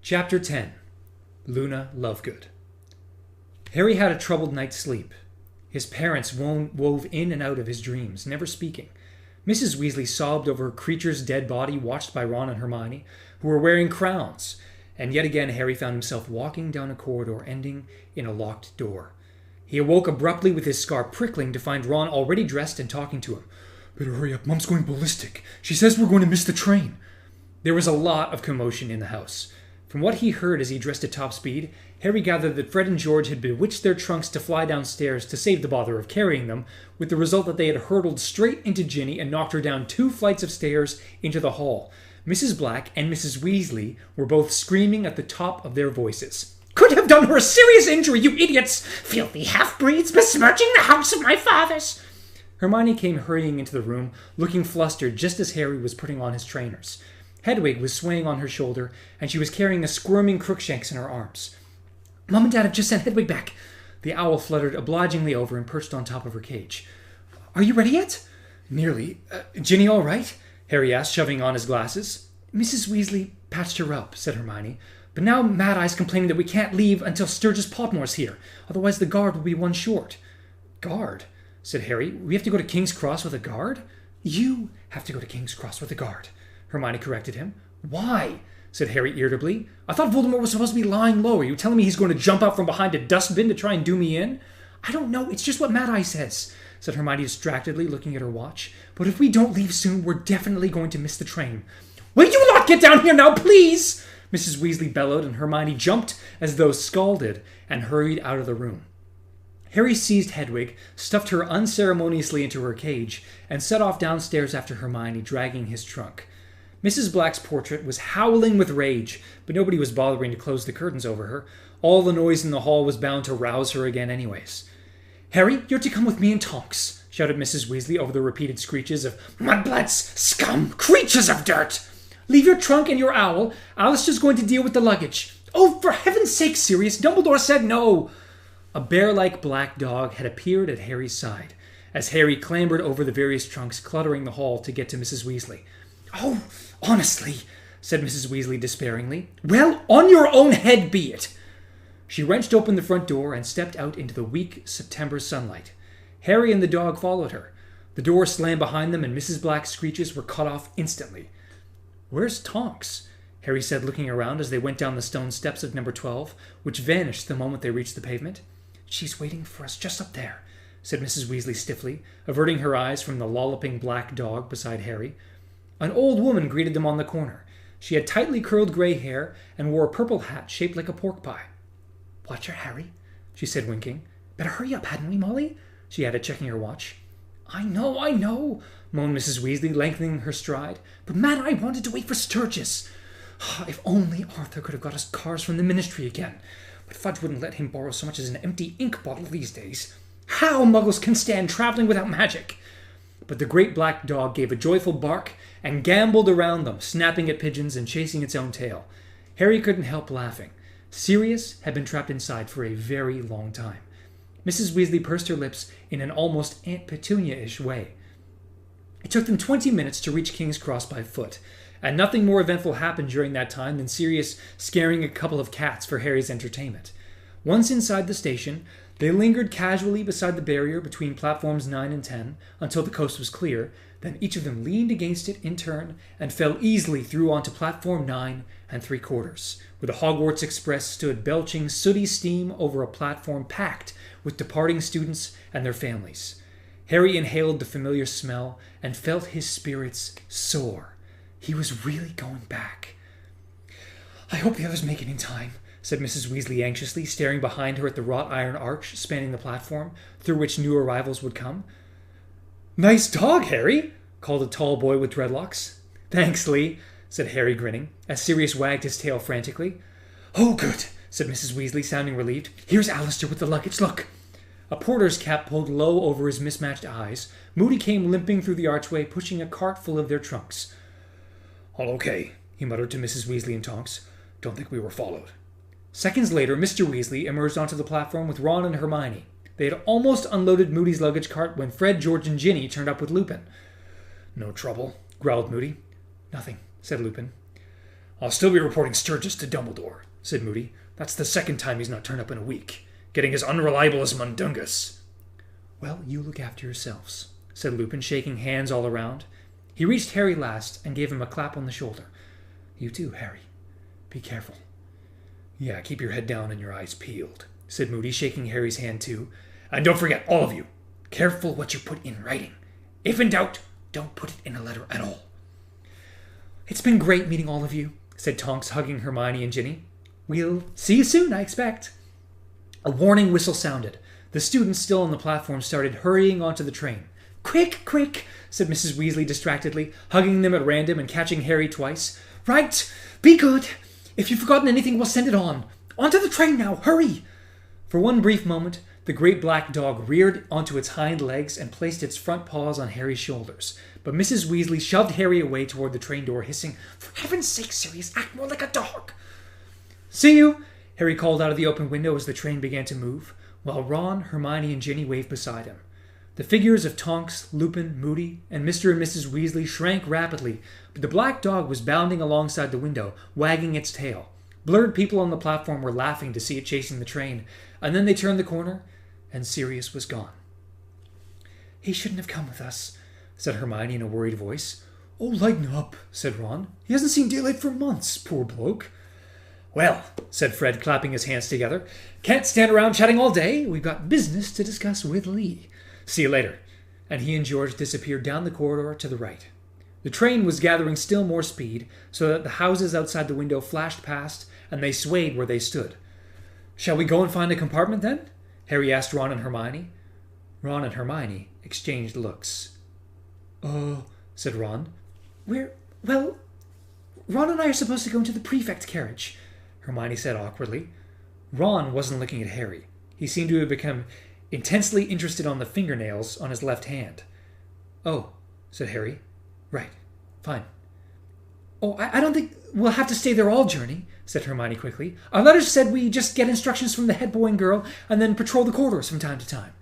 Chapter 10. Luna Lovegood. Harry had a troubled night's sleep. His parents wove in and out of his dreams, never speaking. Mrs. Weasley sobbed over her creature's dead body, watched by Ron and Hermione, who were wearing crowns. And yet again Harry found himself walking down a corridor ending in a locked door. He awoke abruptly with his scar prickling to find Ron already dressed and talking to him. "Better hurry up, Mom's going ballistic. She says we're going to miss the train." There was a lot of commotion in the house. From what he heard as he dressed at top speed, Harry gathered that Fred and George had bewitched their trunks to fly downstairs to save the bother of carrying them, with the result that they had hurtled straight into Ginny and knocked her down 2 flights of stairs into the hall. Mrs. Black and Mrs. Weasley were both screaming at the top of their voices. "Could have done her a serious injury, you idiots! Filthy half-breeds besmirching the house of my fathers!" Hermione came hurrying into the room, looking flustered just as Harry was putting on his trainers. Hedwig was swaying on her shoulder, and she was carrying a squirming Crookshanks in her arms. "Mom and Dad have just sent Hedwig back." The owl fluttered obligingly over and perched on top of her cage. "Are you ready yet?" "Nearly. Ginny all right?" Harry asked, shoving on his glasses. "Mrs. Weasley patched her up," said Hermione. "But now Mad Eye's complaining that we can't leave until Sturgis Potmore's here. Otherwise the guard will be one short." "Guard?" said Harry. "We have to go to King's Cross with a guard?" "You have to go to King's Cross with a guard," Hermione corrected him. "Why?" said Harry irritably. "I thought Voldemort was supposed to be lying low. Are you telling me he's going to jump out from behind a dustbin to try and do me in?" "I don't know. It's just what Mad Eye says," said Hermione distractedly, looking at her watch. "But if we don't leave soon, we're definitely going to miss the train." "Will you not get down here now, please?" Mrs. Weasley bellowed, and Hermione jumped as though scalded and hurried out of the room. Harry seized Hedwig, stuffed her unceremoniously into her cage, and set off downstairs after Hermione, dragging his trunk. Mrs. Black's portrait was howling with rage, but nobody was bothering to close the curtains over her. All the noise in the hall was bound to rouse her again anyways. "Harry, you're to come with me and Tonks," shouted Mrs. Weasley over the repeated screeches of "Mudbloods! Scum! Creatures of dirt! Leave your trunk and your owl. Alistair's going to deal with the luggage." "Oh, for heaven's sake, Sirius! Dumbledore said no!" A bear-like black dog had appeared at Harry's side, as Harry clambered over the various trunks cluttering the hall to get to Mrs. Weasley. "Oh, honestly," said Mrs. Weasley despairingly. "Well, on your own head be it." She wrenched open the front door and stepped out into the weak September sunlight. Harry and the dog followed her. The door slammed behind them, and Mrs. Black's screeches were cut off instantly. "Where's Tonks?" Harry said, looking around as they went down the stone steps of number 12, which vanished the moment they reached the pavement. "She's waiting for us just up there," said Mrs. Weasley stiffly, averting her eyes from the lolloping black dog beside Harry. An old woman greeted them on the corner. She had tightly curled gray hair and wore a purple hat shaped like a pork pie. "Watch her, Harry," she said, winking. "Better hurry up, hadn't we, Molly?" she added, checking her watch. I know, moaned Mrs. Weasley, lengthening her stride. "But Mad Eye wanted to wait for Sturgis. If only Arthur could have got us cars from the Ministry again. But Fudge wouldn't let him borrow so much as an empty ink bottle these days. How Muggles can stand traveling without magic!" But the great black dog gave a joyful bark and gamboled around them, snapping at pigeons and chasing its own tail. Harry couldn't help laughing. Sirius had been trapped inside for a very long time. Mrs. Weasley pursed her lips in an almost Aunt Petunia-ish way. It took them 20 minutes to reach King's Cross by foot, and nothing more eventful happened during that time than Sirius scaring a couple of cats for Harry's entertainment. Once inside the station, they lingered casually beside the barrier between platforms 9 and 10 until the coast was clear. Then each of them leaned against it in turn and fell easily through onto platform 9 3/4, where the Hogwarts Express stood belching sooty steam over a platform packed with departing students and their families. Harry inhaled the familiar smell and felt his spirits soar. He was really going back. "I hope the others make it in time," said Mrs. Weasley anxiously, staring behind her at the wrought iron arch spanning the platform, through which new arrivals would come. "Nice dog, Harry," called a tall boy with dreadlocks. "Thanks, Lee," said Harry, grinning, as Sirius wagged his tail frantically. "Oh, good," said Mrs. Weasley, sounding relieved. "Here's Alistair with the luggage. Look." A porter's cap pulled low over his mismatched eyes. Moody came limping through the archway, pushing a cart full of their trunks. "All okay," he muttered to Mrs. Weasley and Tonks. "Don't think we were followed." Seconds later, Mr. Weasley emerged onto the platform with Ron and Hermione. They had almost unloaded Moody's luggage cart when Fred, George, and Ginny turned up with Lupin. "No trouble?" growled Moody. "Nothing," said Lupin. I'll still be reporting Sturgis to Dumbledore, said Moody. That's the second time he's not turned up in a week. Getting as unreliable as Mundungus. Well, you look after yourselves, said Lupin, shaking hands all around. He reached Harry last and gave him a clap on the shoulder. You too, Harry. Be careful. Yeah, keep your head down and your eyes peeled, said Moody, shaking Harry's hand too. And don't forget, all of you, careful what you put in writing. If in doubt, don't put it in a letter at all. It's been great meeting all of you, said Tonks, hugging Hermione and Ginny. We'll see you soon, I expect. A warning whistle sounded. The students still on the platform started hurrying onto the train. Quick, quick, said Mrs. Weasley distractedly, hugging them at random and catching Harry twice. Right, be good. If you've forgotten anything, we'll send it on. Onto the train now, hurry! For one brief moment, the great black dog reared onto its hind legs and placed its front paws on Harry's shoulders. But Mrs. Weasley shoved Harry away toward the train door, hissing, For heaven's sake, Sirius, act more like a dog. See you, Harry called out of the open window as the train began to move, while Ron, Hermione, and Ginny waved beside him. The figures of Tonks, Lupin, Moody, and Mr. and Mrs. Weasley shrank rapidly, but the black dog was bounding alongside the window, wagging its tail. Blurred people on the platform were laughing to see it chasing the train, and then they turned the corner, and Sirius was gone. He shouldn't have come with us, said Hermione in a worried voice. Oh, lighten up, said Ron. He hasn't seen daylight for months, poor bloke. Well, said Fred, clapping his hands together, can't stand around chatting all day. We've got business to discuss with Lee. See you later. And he and George disappeared down the corridor to the right. The train was gathering still more speed, so that the houses outside the window flashed past, and they swayed where they stood. Shall we go and find a compartment, then? Harry asked Ron and Hermione. Ron and Hermione exchanged looks. Said Ron. Well, Ron and I are supposed to go into the prefect carriage, Hermione said awkwardly. Ron wasn't looking at Harry. He seemed to have become intensely interested on the fingernails on his left hand. Oh, said Harry. Right. Fine. Oh, I don't think we'll have to stay there all journey, said Hermione quickly. Our letters said we just get instructions from the head boy and girl and then patrol the corridors from time to time.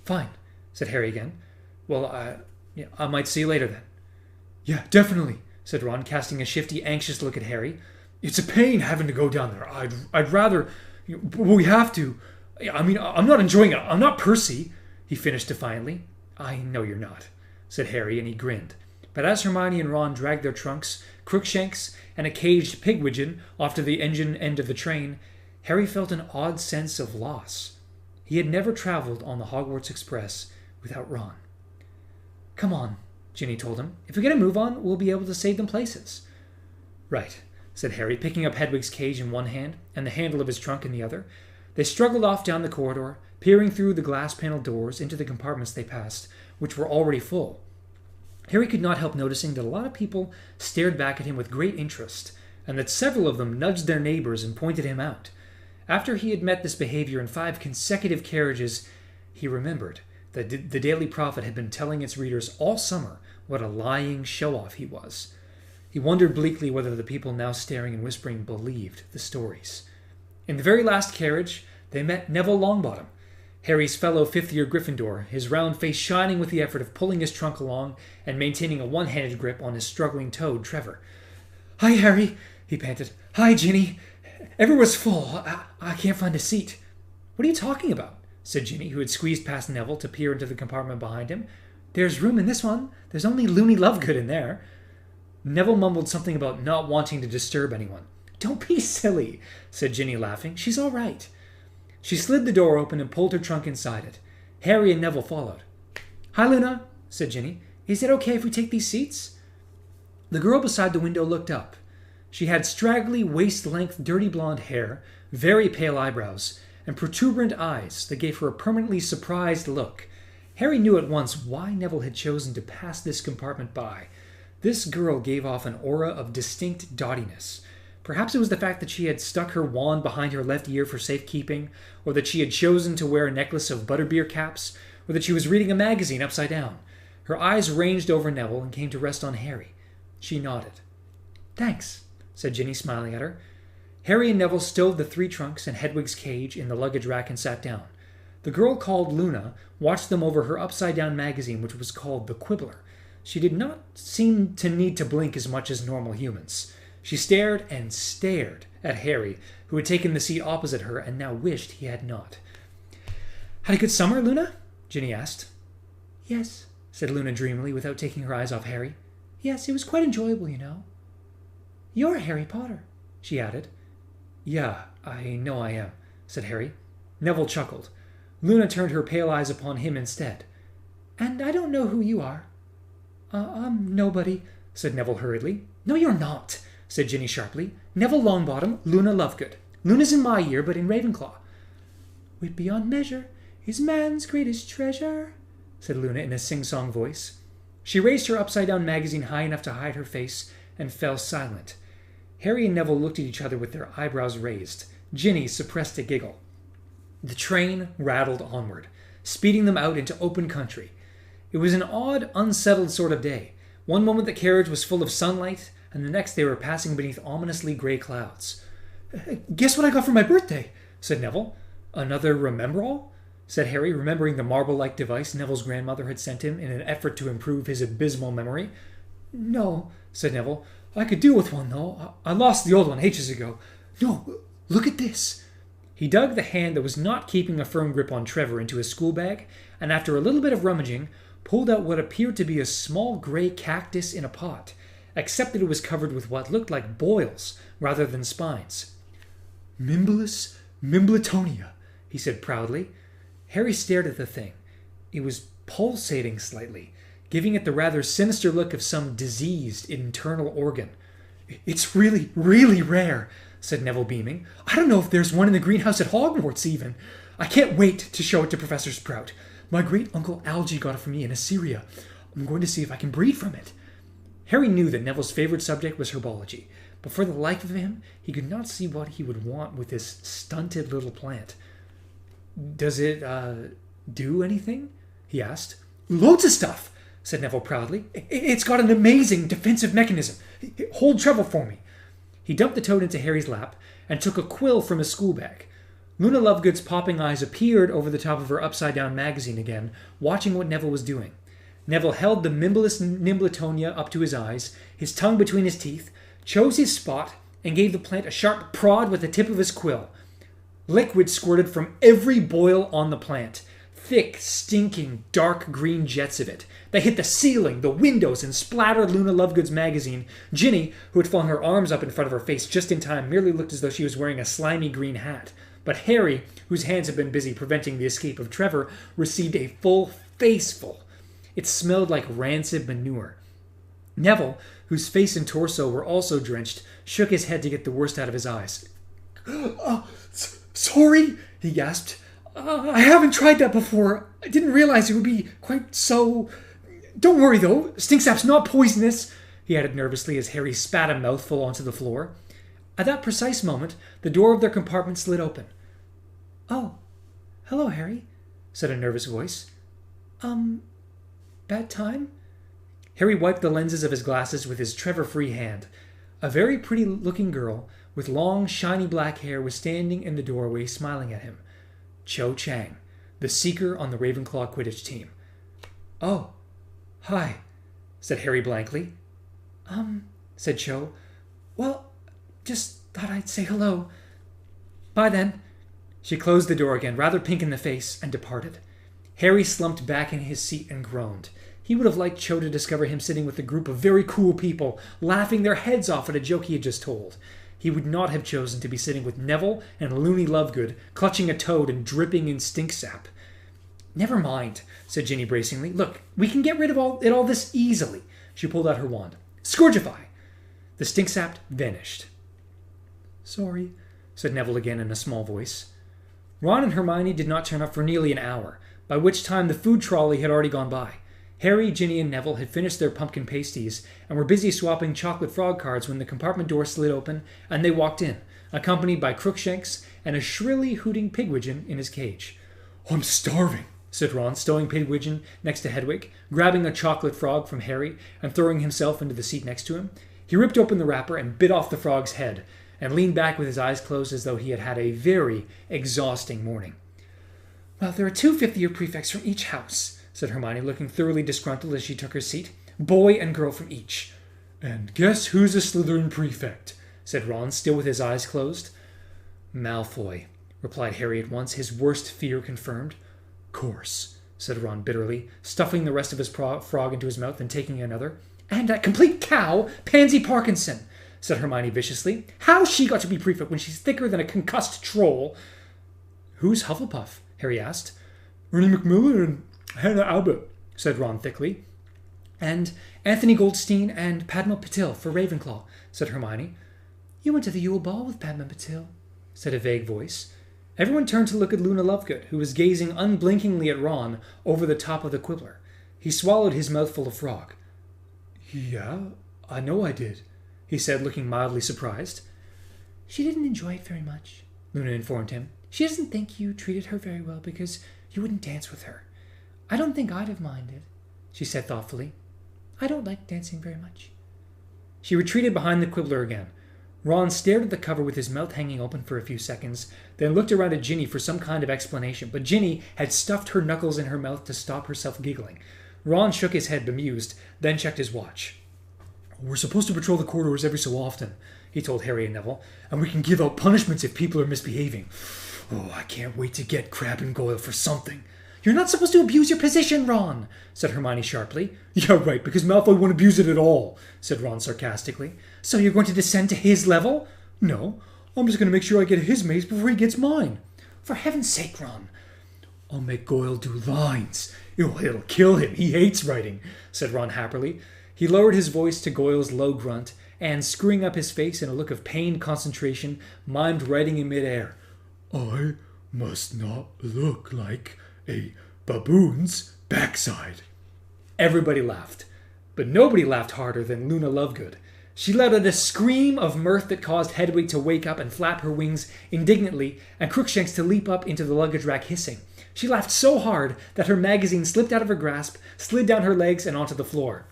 Fine, said Harry again. Well, I might see you later then. Yeah, definitely, said Ron, casting a shifty, anxious look at Harry. It's a pain having to go down there. I'd rather... But we have to. I mean, I'm not enjoying it. I'm not Percy, he finished defiantly. I know you're not, said Harry, and he grinned. But as Hermione and Ron dragged their trunks, Crookshanks, and a caged Pigwidgeon off to the engine end of the train, Harry felt an odd sense of loss. He had never traveled on the Hogwarts Express without Ron. Come on, Ginny told him. If we get a move on, we'll be able to save them places. Right, said Harry, picking up Hedwig's cage in one hand and the handle of his trunk in the other. They struggled off down the corridor, peering through the glass-paneled doors into the compartments they passed, which were already full. Harry could not help noticing that a lot of people stared back at him with great interest, and that several of them nudged their neighbors and pointed him out. After he had met this behavior in 5 consecutive carriages, he remembered that the Daily Prophet had been telling its readers all summer what a lying show-off he was. He wondered bleakly whether the people now staring and whispering believed the stories. In the very last carriage, they met Neville Longbottom, Harry's fellow fifth-year Gryffindor, his round face shining with the effort of pulling his trunk along and maintaining a one-handed grip on his struggling toad, Trevor. Hi, Harry, he panted. Hi, Ginny. Everywhere's full. I can't find a seat. What are you talking about? Said Ginny, who had squeezed past Neville to peer into the compartment behind him. There's room in this one. There's only Loony Lovegood in there. Neville mumbled something about not wanting to disturb anyone. Don't be silly, said Ginny, laughing. She's all right. She slid the door open and pulled her trunk inside it. Harry and Neville followed. Hi, Luna, said Ginny. Is it okay if we take these seats? The girl beside the window looked up. She had straggly, waist-length, dirty blonde hair, very pale eyebrows, and protuberant eyes that gave her a permanently surprised look. Harry knew at once why Neville had chosen to pass this compartment by. This girl gave off an aura of distinct dottiness. Perhaps it was the fact that she had stuck her wand behind her left ear for safekeeping, or that she had chosen to wear a necklace of butterbeer caps, or that she was reading a magazine upside down. Her eyes ranged over Neville and came to rest on Harry. She nodded. Thanks, said Ginny, smiling at her. Harry and Neville stowed the 3 trunks and Hedwig's cage in the luggage rack and sat down. The girl called Luna watched them over her upside-down magazine, which was called The Quibbler. She did not seem to need to blink as much as normal humans. She stared and stared at Harry, who had taken the seat opposite her and now wished he had not. "Had a good summer, Luna?" Ginny asked. "Yes," said Luna dreamily, without taking her eyes off Harry. "Yes, it was quite enjoyable, you know." "You're Harry Potter," she added. "Yeah, I know I am," said Harry. Neville chuckled. Luna turned her pale eyes upon him instead. "And I don't know who you are." I'm nobody," said Neville hurriedly. "No, you're not," said Ginny sharply. "Neville Longbottom, Luna Lovegood. Luna's in my year, but in Ravenclaw." "Wit beyond measure is man's greatest treasure," said Luna in a sing-song voice. She raised her upside-down magazine high enough to hide her face and fell silent. Harry and Neville looked at each other with their eyebrows raised. Ginny suppressed a giggle. The train rattled onward, speeding them out into open country. It was an odd, unsettled sort of day. One moment the carriage was full of sunlight, and the next they were passing beneath ominously grey clouds. "Guess what I got for my birthday?" said Neville. "Another Remembrall?" said Harry, remembering the marble-like device Neville's grandmother had sent him in an effort to improve his abysmal memory. "No," said Neville. "I could do with one, though. I lost the old one ages ago. No, look at this." He dug the hand that was not keeping a firm grip on Trevor into his school bag, and after a little bit of rummaging, pulled out what appeared to be a small grey cactus in a pot, except that it was covered with what looked like boils rather than spines. "Mimulus Mimbletonia," he said proudly. Harry stared at the thing. It was pulsating slightly, giving it the rather sinister look of some diseased internal organ. "It's really, really rare," said Neville, beaming. "I don't know if there's one in the greenhouse at Hogwarts, even. I can't wait to show it to Professor Sprout. My great-uncle Algy got it for me in Assyria. I'm going to see if I can breed from it." Harry knew that Neville's favorite subject was herbology, but for the life of him, he could not see what he would want with this stunted little plant. "Does it, do anything?" he asked. "Loads of stuff," said Neville proudly. "It's got an amazing defensive mechanism. Hold Trevor for me." He dumped the toad into Harry's lap and took a quill from his school bag. Luna Lovegood's popping eyes appeared over the top of her upside-down magazine again, watching what Neville was doing. Neville held the Mimulus Nimbletonia up to his eyes, his tongue between his teeth, chose his spot, and gave the plant a sharp prod with the tip of his quill. Liquid squirted from every boil on the plant. Thick, stinking, dark green jets of it. They hit the ceiling, the windows, and splattered Luna Lovegood's magazine. Ginny, who had flung her arms up in front of her face just in time, merely looked as though she was wearing a slimy green hat. But Harry, whose hands had been busy preventing the escape of Trevor, received a full faceful. It smelled like rancid manure. Neville, whose face and torso were also drenched, shook his head to get the worst out of his eyes. Sorry, he gasped. I haven't tried that before. I didn't realize it would be quite so... Don't worry, though. Stinksap's not poisonous, he added nervously as Harry spat a mouthful onto the floor. At that precise moment, the door of their compartment slid open. "Oh, hello, Harry," said a nervous voice. Bad time?" Harry wiped the lenses of his glasses with his Trevor-free hand. A very pretty-looking girl with long, shiny black hair was standing in the doorway smiling at him. Cho Chang, the seeker on the Ravenclaw Quidditch team. "Oh, hi," said Harry blankly. Said Cho. "Well, just thought I'd say hello. Bye then." She closed the door again, rather pink in the face, and departed. Harry slumped back in his seat and groaned. He would have liked Cho to discover him sitting with a group of very cool people, laughing their heads off at a joke he had just told. He would not have chosen to be sitting with Neville and Loony Lovegood, clutching a toad and dripping in stinksap. "Never mind," said Ginny bracingly. "Look, we can get rid of all this easily." She pulled out her wand. "Scourgify!" The stinksap vanished. "Sorry," said Neville again in a small voice. Ron and Hermione did not turn up for nearly an hour, by which time the food trolley had already gone by. Harry, Ginny, and Neville had finished their pumpkin pasties and were busy swapping chocolate frog cards when the compartment door slid open and they walked in, accompanied by Crookshanks and a shrilly hooting Pigwidgeon in his cage. "I'm starving," said Ron, stowing Pigwidgeon next to Hedwig, grabbing a chocolate frog from Harry and throwing himself into the seat next to him. He ripped open the wrapper and bit off the frog's head, and leaned back with his eyes closed as though he had had a very exhausting morning. "Well, there are 2 fifth-year prefects from each house," said Hermione, looking thoroughly disgruntled as she took her seat. "Boy and girl from each." And guess who's a Slytherin prefect? Said Ron, still with his eyes closed. Malfoy, replied Harry at once, his worst fear confirmed. Course, said Ron bitterly, stuffing the rest of his frog into his mouth and taking another. And that complete cow, Pansy Parkinson, said Hermione viciously. How's she got to be prefect when she's thicker than a concussed troll? Who's Hufflepuff? Harry asked. Ernie Macmillan and Hannah Abbott, said Ron thickly. And Anthony Goldstein and Padma Patil for Ravenclaw, said Hermione. You went to the Yule Ball with Padma Patil, said a vague voice. Everyone turned to look at Luna Lovegood, who was gazing unblinkingly at Ron over the top of the quibbler. He swallowed his mouthful of frog. Yeah, I know I did, he said, looking mildly surprised. She didn't enjoy it very much, Luna informed him. She doesn't think you treated her very well because you wouldn't dance with her. I don't think I'd have minded, she said thoughtfully. I don't like dancing very much. She retreated behind the quibbler again. Ron stared at the cover with his mouth hanging open for a few seconds, then looked around at Ginny for some kind of explanation, but Ginny had stuffed her knuckles in her mouth to stop herself giggling. Ron shook his head, bemused, then checked his watch. We're supposed to patrol the corridors every so often, he told Harry and Neville, and we can give out punishments if people are misbehaving. Oh, I can't wait to get Crabbe and Goyle for something. You're not supposed to abuse your position, Ron, said Hermione sharply. Yeah, right, because Malfoy won't abuse it at all, said Ron sarcastically. So you're going to descend to his level? No, I'm just going to make sure I get his maze before he gets mine. For heaven's sake, Ron. I'll make Goyle do lines. It'll kill him. He hates writing, said Ron happily. He lowered his voice to Goyle's low grunt, and, screwing up his face in a look of pained concentration, mimed writing in midair. I must not look like a baboon's backside. Everybody laughed, but nobody laughed harder than Luna Lovegood. She let out a scream of mirth that caused Hedwig to wake up and flap her wings indignantly, and Crookshanks to leap up into the luggage rack hissing. She laughed so hard that her magazine slipped out of her grasp, slid down her legs, and onto the floor.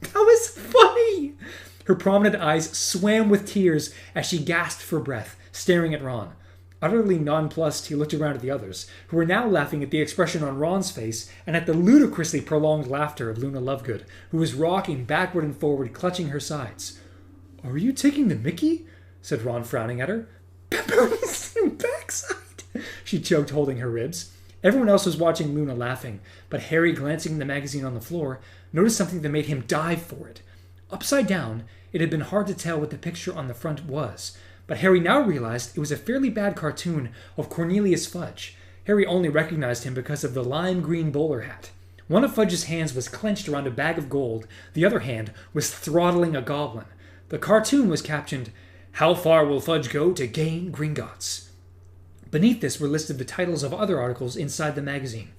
That was funny! Her prominent eyes swam with tears as she gasped for breath, staring at Ron. Utterly nonplussed, he looked around at the others, who were now laughing at the expression on Ron's face and at the ludicrously prolonged laughter of Luna Lovegood, who was rocking backward and forward, clutching her sides. Are you taking the mickey? Said Ron, frowning at her. Baboon's backside, she choked, holding her ribs. Everyone else was watching Luna laughing, but Harry, glancing at the magazine on the floor, noticed something that made him dive for it. Upside down, it had been hard to tell what the picture on the front was, but Harry now realized it was a fairly bad cartoon of Cornelius Fudge. Harry only recognized him because of the lime green bowler hat. One of Fudge's hands was clenched around a bag of gold, the other hand was throttling a goblin. The cartoon was captioned, "How far will Fudge go to gain Gringotts?" Beneath this were listed the titles of other articles inside the magazine.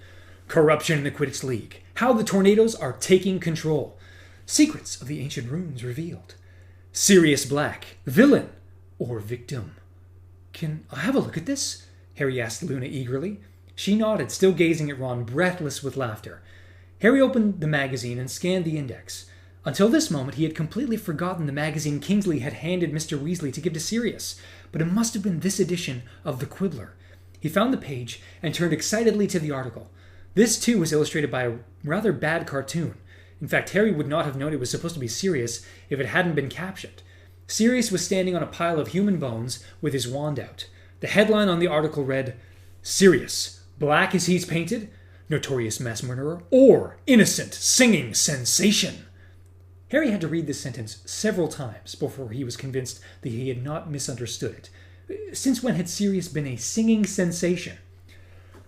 Corruption in the Quidditch League, How the Tornadoes Are Taking Control, Secrets of the Ancient Runes Revealed, Sirius Black, Villain or Victim. Can I have a look at this? Harry asked Luna eagerly. She nodded, still gazing at Ron, breathless with laughter. Harry opened the magazine and scanned the index. Until this moment, he had completely forgotten the magazine Kingsley had handed Mr. Weasley to give to Sirius, but it must have been this edition of The Quibbler. He found the page and turned excitedly to the article. This, too, was illustrated by a rather bad cartoon. In fact, Harry would not have known it was supposed to be Sirius if it hadn't been captioned. Sirius was standing on a pile of human bones with his wand out. The headline on the article read, "Sirius, black as he's painted, notorious mass murderer, or innocent singing sensation." Harry had to read this sentence several times before he was convinced that he had not misunderstood it. Since when had Sirius been a singing sensation?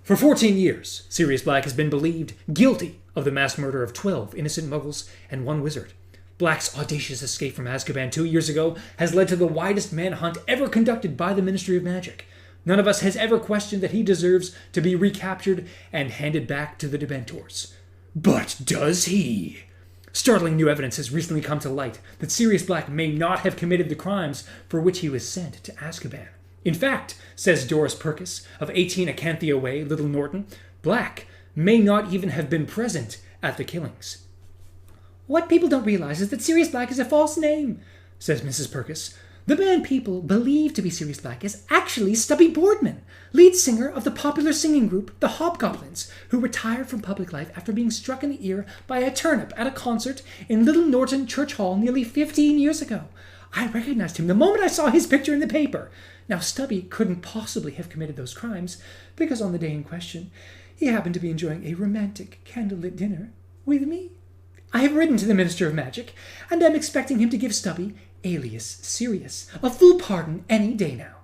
For 14 years, Sirius Black has been believed guilty of the mass murder of 12 innocent muggles and 1 wizard. Black's audacious escape from Azkaban 2 years ago has led to the widest manhunt ever conducted by the Ministry of Magic. None of us has ever questioned that he deserves to be recaptured and handed back to the Dementors. But does he? Startling new evidence has recently come to light that Sirius Black may not have committed the crimes for which he was sent to Azkaban. In fact, says Doris Purkis of 18 Acanthia Way, Little Norton, Black may not even have been present at the killings. What people don't realize is that Sirius Black is a false name, says Mrs. Purkis. The man people believe to be Sirius Black is actually Stubby Boardman, lead singer of the popular singing group The Hobgoblins, who retired from public life after being struck in the ear by a turnip at a concert in Little Norton Church Hall nearly 15 years ago. I recognized him the moment I saw his picture in the paper. Now, Stubby couldn't possibly have committed those crimes, because on the day in question, he happened to be enjoying a romantic candlelit dinner with me. I have written to the Minister of Magic, and am expecting him to give Stubby, alias Sirius, a full pardon any day now.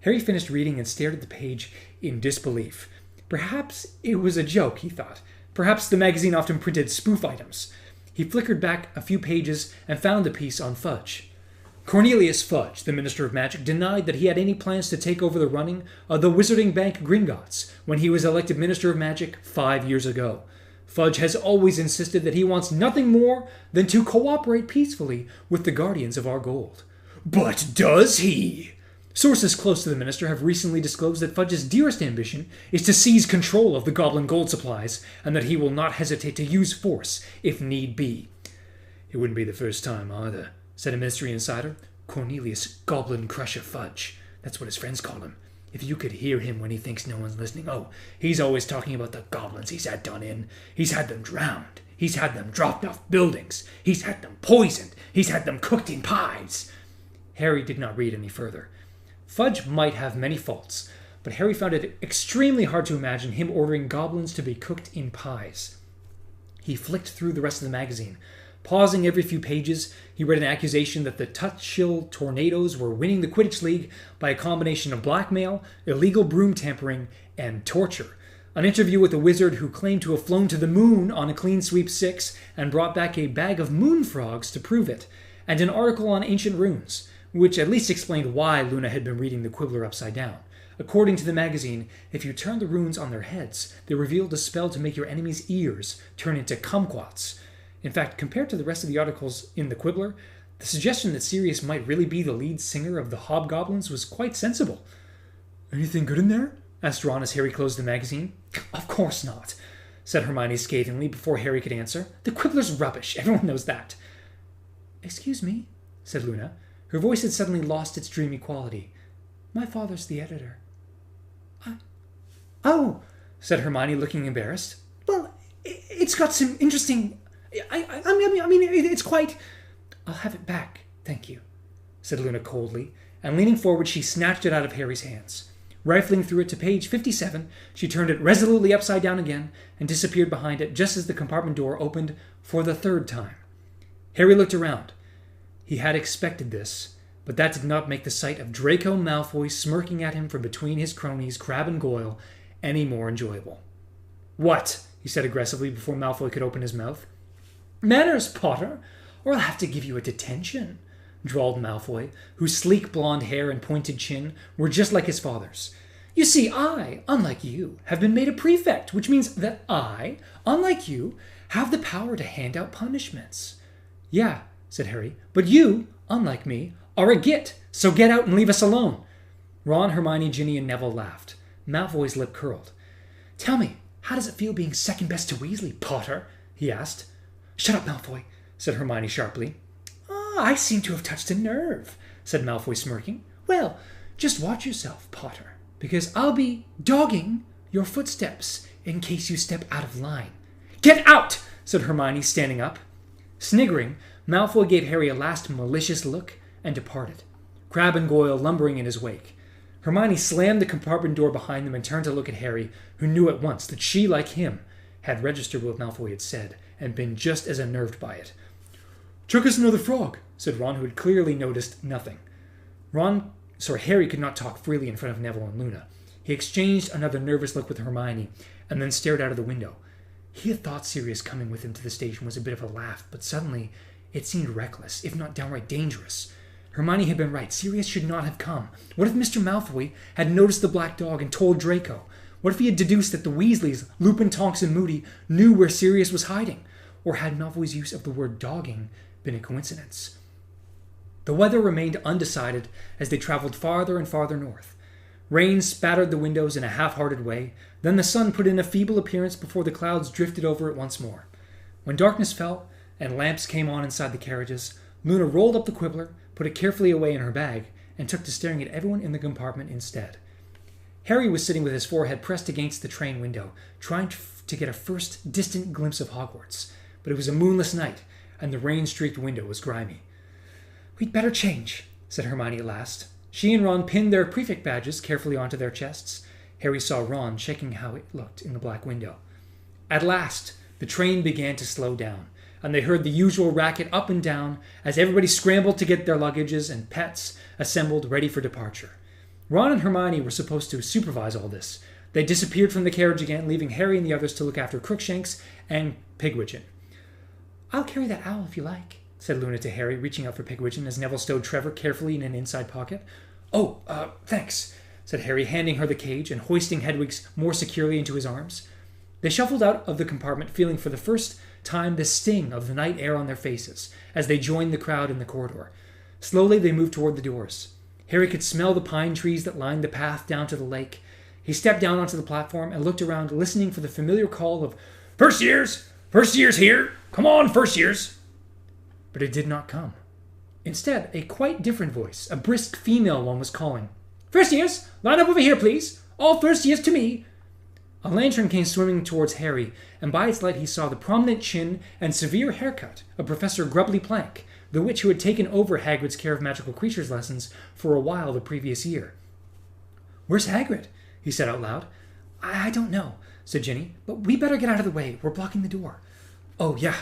Harry finished reading and stared at the page in disbelief. Perhaps it was a joke, he thought. Perhaps the magazine often printed spoof items. He flickered back a few pages and found the piece on Fudge. Cornelius Fudge, the Minister of Magic, denied that he had any plans to take over the running of the Wizarding Bank Gringotts when he was elected Minister of Magic 5 years ago. Fudge has always insisted that he wants nothing more than to cooperate peacefully with the guardians of our gold. But does he? Sources close to the minister have recently disclosed that Fudge's dearest ambition is to seize control of the goblin gold supplies, and that he will not hesitate to use force if need be. It wouldn't be the first time either, said a ministry insider. Cornelius Goblin Crusher Fudge. That's what his friends call him. If you could hear him when he thinks no one's listening. Oh, he's always talking about the goblins he's had done in. He's had them drowned. He's had them dropped off buildings. He's had them poisoned. He's had them cooked in pies. Harry did not read any further. Fudge might have many faults, but Harry found it extremely hard to imagine him ordering goblins to be cooked in pies. He flicked through the rest of the magazine. Pausing every few pages, he read an accusation that the Tutshill Tornadoes were winning the Quidditch League by a combination of blackmail, illegal broom tampering, and torture. An interview with a wizard who claimed to have flown to the moon on a clean sweep 6 and brought back a bag of moon frogs to prove it. And an article on ancient runes, which at least explained why Luna had been reading the Quibbler upside down. According to the magazine, if you turn the runes on their heads, they revealed a spell to make your enemy's ears turn into kumquats. In fact, compared to the rest of the articles in the Quibbler, the suggestion that Sirius might really be the lead singer of the Hobgoblins was quite sensible. "Anything good in there?" asked Ron as Harry closed the magazine. "Of course not," said Hermione scathingly before Harry could answer. "The Quibbler's rubbish. Everyone knows that." "Excuse me," said Luna. Her voice had suddenly lost its dreamy quality. "My father's the editor." "Oh," said Hermione, looking embarrassed. "Well, it's got some interesting... I mean, it's quite..." "I'll have it back, thank you," said Luna coldly, and leaning forward, she snatched it out of Harry's hands. Rifling through it to page 57, she turned it resolutely upside down again and disappeared behind it just as the compartment door opened for the third time. Harry looked around. He had expected this, but that did not make the sight of Draco Malfoy smirking at him from between his cronies, Crabbe and Goyle, any more enjoyable. "What?" he said aggressively before Malfoy could open his mouth. "Manners, Potter, or I'll have to give you a detention," drawled Malfoy, whose sleek blonde hair and pointed chin were just like his father's. "You see, I, unlike you, have been made a prefect, which means that I, unlike you, have the power to hand out punishments." "Yeah," said Harry, "but you, unlike me, are a git, so get out and leave us alone." Ron, Hermione, Ginny, and Neville laughed. Malfoy's lip curled. "Tell me, how does it feel being second best to Weasley, Potter?" he asked. "Shut up, Malfoy," said Hermione sharply. "I seem to have touched a nerve," said Malfoy, smirking. "Well, just watch yourself, Potter, because I'll be dogging your footsteps in case you step out of line." "Get out!" said Hermione, standing up. Sniggering, Malfoy gave Harry a last malicious look and departed, Crabbe and Goyle lumbering in his wake. Hermione slammed the compartment door behind them and turned to look at Harry, who knew at once that she, like him, had registered what Malfoy had said and been just as unnerved by it. "Chuck us another frog," said Ron, who had clearly noticed nothing. Harry could not talk freely in front of Neville and Luna. He exchanged another nervous look with Hermione and then stared out of the window. He had thought Sirius coming with him to the station was a bit of a laugh, but suddenly it seemed reckless, if not downright dangerous. Hermione had been right. Sirius should not have come. What if Mr. Malfoy had noticed the black dog and told Draco? What if he had deduced that the Weasleys, Lupin, Tonks, and Moody, knew where Sirius was hiding? Or had Malfoy's use of the word dogging been a coincidence? The weather remained undecided as they traveled farther and farther north. Rain spattered the windows in a half-hearted way, then the sun put in a feeble appearance before the clouds drifted over it once more. When darkness fell and lamps came on inside the carriages, Luna rolled up the Quibbler, put it carefully away in her bag, and took to staring at everyone in the compartment instead. Harry was sitting with his forehead pressed against the train window, trying to get a first distant glimpse of Hogwarts. But it was a moonless night, and the rain-streaked window was grimy. "We'd better change," said Hermione at last. She and Ron pinned their prefect badges carefully onto their chests. Harry saw Ron checking how it looked in the black window. At last, the train began to slow down, and they heard the usual racket up and down as everybody scrambled to get their luggages and pets assembled ready for departure. Ron and Hermione were supposed to supervise all this. They disappeared from the carriage again, leaving Harry and the others to look after Crookshanks and Pigwidgeon. "I'll carry that owl if you like," said Luna to Harry, reaching out for Pigwidgeon as Neville stowed Trevor carefully in an inside pocket. "Oh, thanks," said Harry, handing her the cage and hoisting Hedwig's more securely into his arms. They shuffled out of the compartment, feeling for the first time the sting of the night air on their faces as they joined the crowd in the corridor. Slowly they moved toward the doors. Harry could smell the pine trees that lined the path down to the lake. He stepped down onto the platform and looked around, listening for the familiar call of, "First years! First years here! Come on, first years!" But it did not come. Instead, a quite different voice, a brisk female one, was calling, "First years! Line up over here, please! All first years to me!" A lantern came swimming towards Harry, and by its light he saw the prominent chin and severe haircut of Professor Grubbly Plank, the witch who had taken over Hagrid's Care of Magical Creatures lessons for a while the previous year. "Where's Hagrid?" he said out loud. I don't know," said Ginny, "but we better get out of the way. We're blocking the door." "Oh, yeah."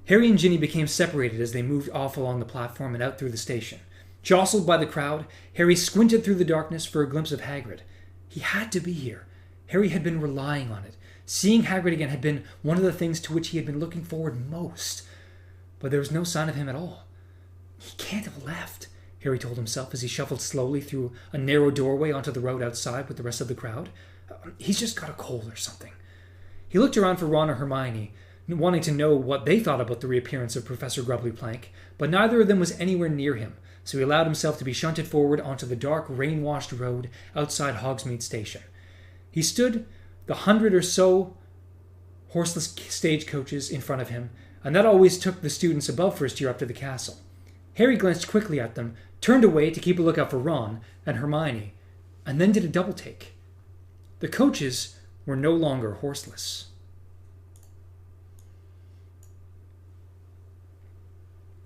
Harry and Ginny became separated as they moved off along the platform and out through the station. Jostled by the crowd, Harry squinted through the darkness for a glimpse of Hagrid. He had to be here. Harry had been relying on it. Seeing Hagrid again had been one of the things to which he had been looking forward most. But there was no sign of him at all. "He can't have left," Harry told himself as he shuffled slowly through a narrow doorway onto the road outside with the rest of the crowd. "He's just got a cold or something." He looked around for Ron or Hermione, wanting to know what they thought about the reappearance of Professor Grubbly Plank, but neither of them was anywhere near him, so he allowed himself to be shunted forward onto the dark, rain-washed road outside Hogsmeade Station. He stood the 100 or so horseless stagecoaches in front of him, and that always took the students above first year up to the castle. Harry glanced quickly at them, turned away to keep a lookout for Ron and Hermione, and then did a double-take. The coaches were no longer horseless.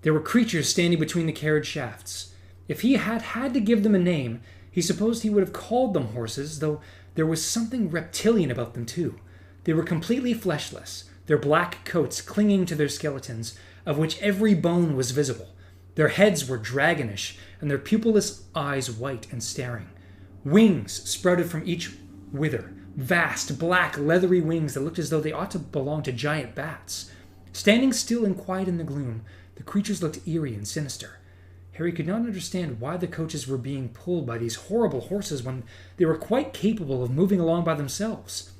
There were creatures standing between the carriage shafts. If he had had to give them a name, he supposed he would have called them horses, though there was something reptilian about them too. They were completely fleshless, their black coats clinging to their skeletons, of which every bone was visible. Their heads were dragonish, and their pupilless eyes white and staring. Wings sprouted from each wither, vast, black, leathery wings that looked as though they ought to belong to giant bats. Standing still and quiet in the gloom, the creatures looked eerie and sinister. Harry could not understand why the coaches were being pulled by these horrible horses when they were quite capable of moving along by themselves.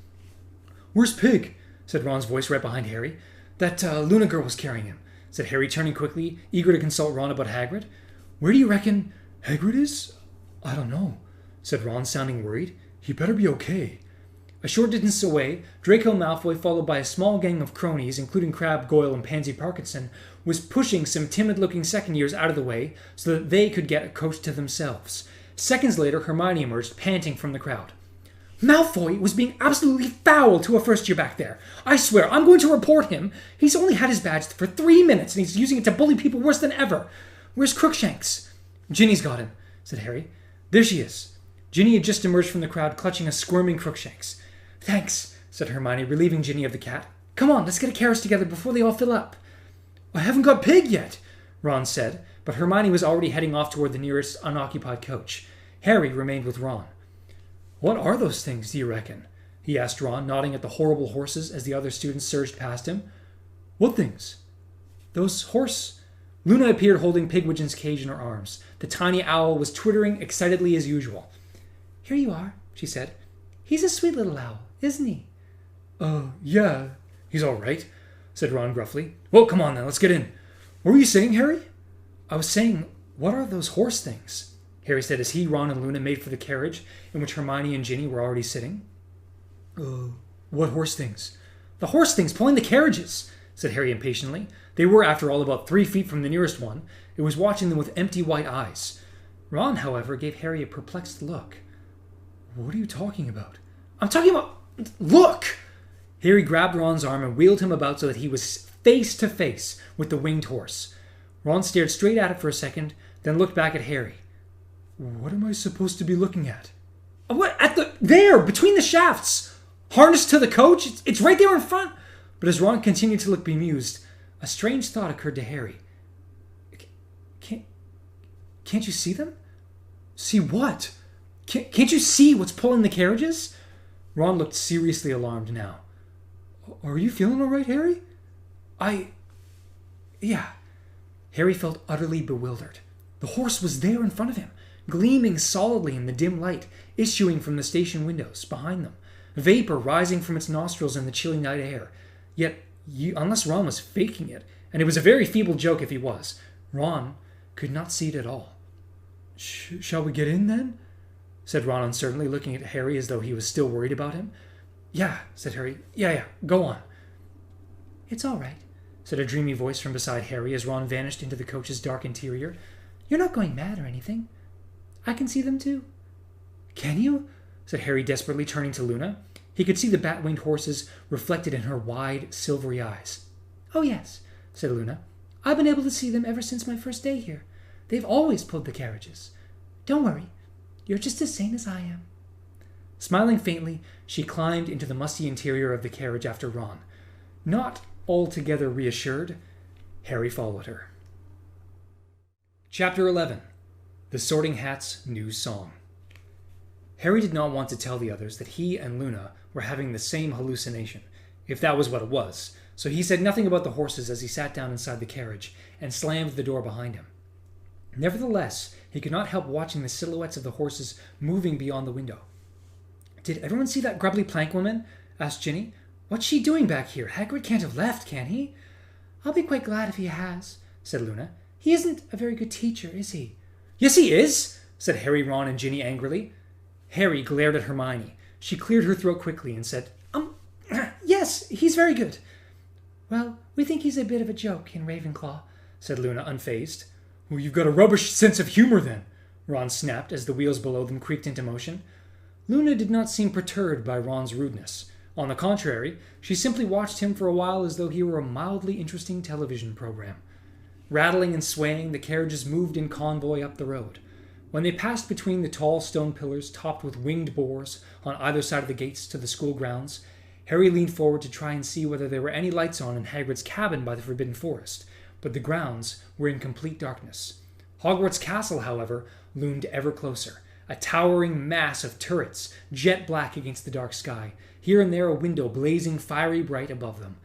"Where's Pig?" said Ron's voice right behind Harry. "That Luna girl was carrying him," said Harry, turning quickly, eager to consult Ron about Hagrid. "Where do you reckon Hagrid is?" "I don't know," said Ron, sounding worried. "He better be okay." A short distance away, Draco Malfoy, followed by a small gang of cronies, including Crabbe, Goyle, and Pansy Parkinson, was pushing some timid-looking second years out of the way so that they could get a coach to themselves. Seconds later, Hermione emerged, panting from the crowd. "Malfoy was being absolutely foul to a first year back there. I swear, I'm going to report him. He's only had his badge for 3 minutes, and he's using it to bully people worse than ever. Where's Crookshanks?" "Ginny's got him," said Harry. "There she is." Ginny had just emerged from the crowd, clutching a squirming Crookshanks. "Thanks," said Hermione, relieving Ginny of the cat. "Come on, let's get a carriage together before they all fill up." "I haven't got Pig yet," Ron said, but Hermione was already heading off toward the nearest unoccupied coach. Harry remained with Ron. "What are those things, do you reckon?" he asked Ron, nodding at the horrible horses as the other students surged past him. "What things?" "Those horse..." Luna appeared holding Pigwidgeon's cage in her arms. The tiny owl was twittering excitedly as usual. "Here you are," she said. "He's a sweet little owl, isn't he?" Yeah, he's all right," said Ron gruffly. "Well, come on then, let's get in. What were you saying, Harry?" "I was saying, what are those horse things?" Harry said as he, Ron, and Luna made for the carriage in which Hermione and Ginny were already sitting. What horse things?" "The horse things pulling the carriages," said Harry impatiently. They were, after all, about 3 feet from the nearest one. It was watching them with empty white eyes. Ron, however, gave Harry a perplexed look. What are you talking about? I'm talking about... Look! Harry grabbed Ron's arm and wheeled him about so that he was face to face with the winged horse. Ron stared straight at it for a second, then looked back at Harry. What am I supposed to be looking at? What? There! Between the shafts! Harnessed to the coach? It's right there in front! But as Ron continued to look bemused, a strange thought occurred to Harry. Can't you see them? See what? Can't you see what's pulling the carriages? Ron looked seriously alarmed now. Are you feeling all right, Harry? Yeah. Harry felt utterly bewildered. The horse was there in front of him, gleaming solidly in the dim light issuing from the station windows behind them, vapor rising from its nostrils in the chilly night air. Yet, unless Ron was faking it, and it was a very feeble joke if he was, Ron could not see it at all. Shall we get in, then? Said Ron uncertainly, looking at Harry as though he was still worried about him. Yeah, said Harry. Yeah, go on. It's all right, said a dreamy voice from beside Harry as Ron vanished into the coach's dark interior. You're not going mad or anything. I can see them too. Can you? Said Harry desperately, turning to Luna. He could see the bat-winged horses reflected in her wide, silvery eyes. Oh, yes, said Luna. I've been able to see them ever since my first day here. They've always pulled the carriages. Don't worry. You're just as sane as I am. Smiling faintly, she climbed into the musty interior of the carriage after Ron. Not altogether reassured, Harry followed her. Chapter 11. The Sorting Hat's New Song. Harry did not want to tell the others that he and Luna were having the same hallucination, if that was what it was, so he said nothing about the horses as he sat down inside the carriage and slammed the door behind him. Nevertheless, he could not help watching the silhouettes of the horses moving beyond the window. Did everyone see that grubbly plank woman? Asked Ginny. What's she doing back here? Hagrid can't have left, can he? I'll be quite glad if he has, said Luna. He isn't a very good teacher, is he? Yes, he is, said Harry, Ron, and Ginny angrily. Harry glared at Hermione. She cleared her throat quickly and said, yes, he's very good. Well, we think he's a bit of a joke in Ravenclaw, said Luna, unfazed. Well, you've got a rubbish sense of humor, then, Ron snapped as the wheels below them creaked into motion. Luna did not seem perturbed by Ron's rudeness. On the contrary, she simply watched him for a while as though he were a mildly interesting television program. Rattling and swaying, the carriages moved in convoy up the road. When they passed between the tall stone pillars topped with winged boars on either side of the gates to the school grounds, Harry leaned forward to try and see whether there were any lights on in Hagrid's cabin by the Forbidden Forest, but the grounds were in complete darkness. Hogwarts Castle, however, loomed ever closer, a towering mass of turrets, jet black against the dark sky, here and there a window blazing fiery bright above them.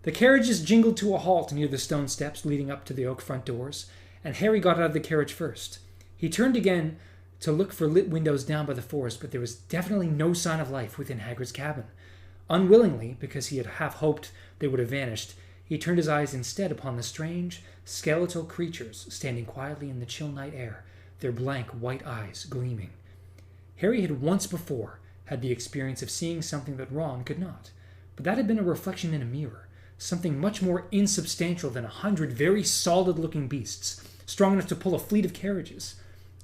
The carriages jingled to a halt near the stone steps leading up to the oak front doors, and Harry got out of the carriage first. He turned again to look for lit windows down by the forest, but there was definitely no sign of life within Hagrid's cabin. Unwillingly, because he had half hoped they would have vanished, he turned his eyes instead upon the strange, skeletal creatures standing quietly in the chill night air, their blank white eyes gleaming. Harry had once before had the experience of seeing something that Ron could not, but that had been a reflection in a mirror, something much more insubstantial than 100 very solid-looking beasts, strong enough to pull a fleet of carriages.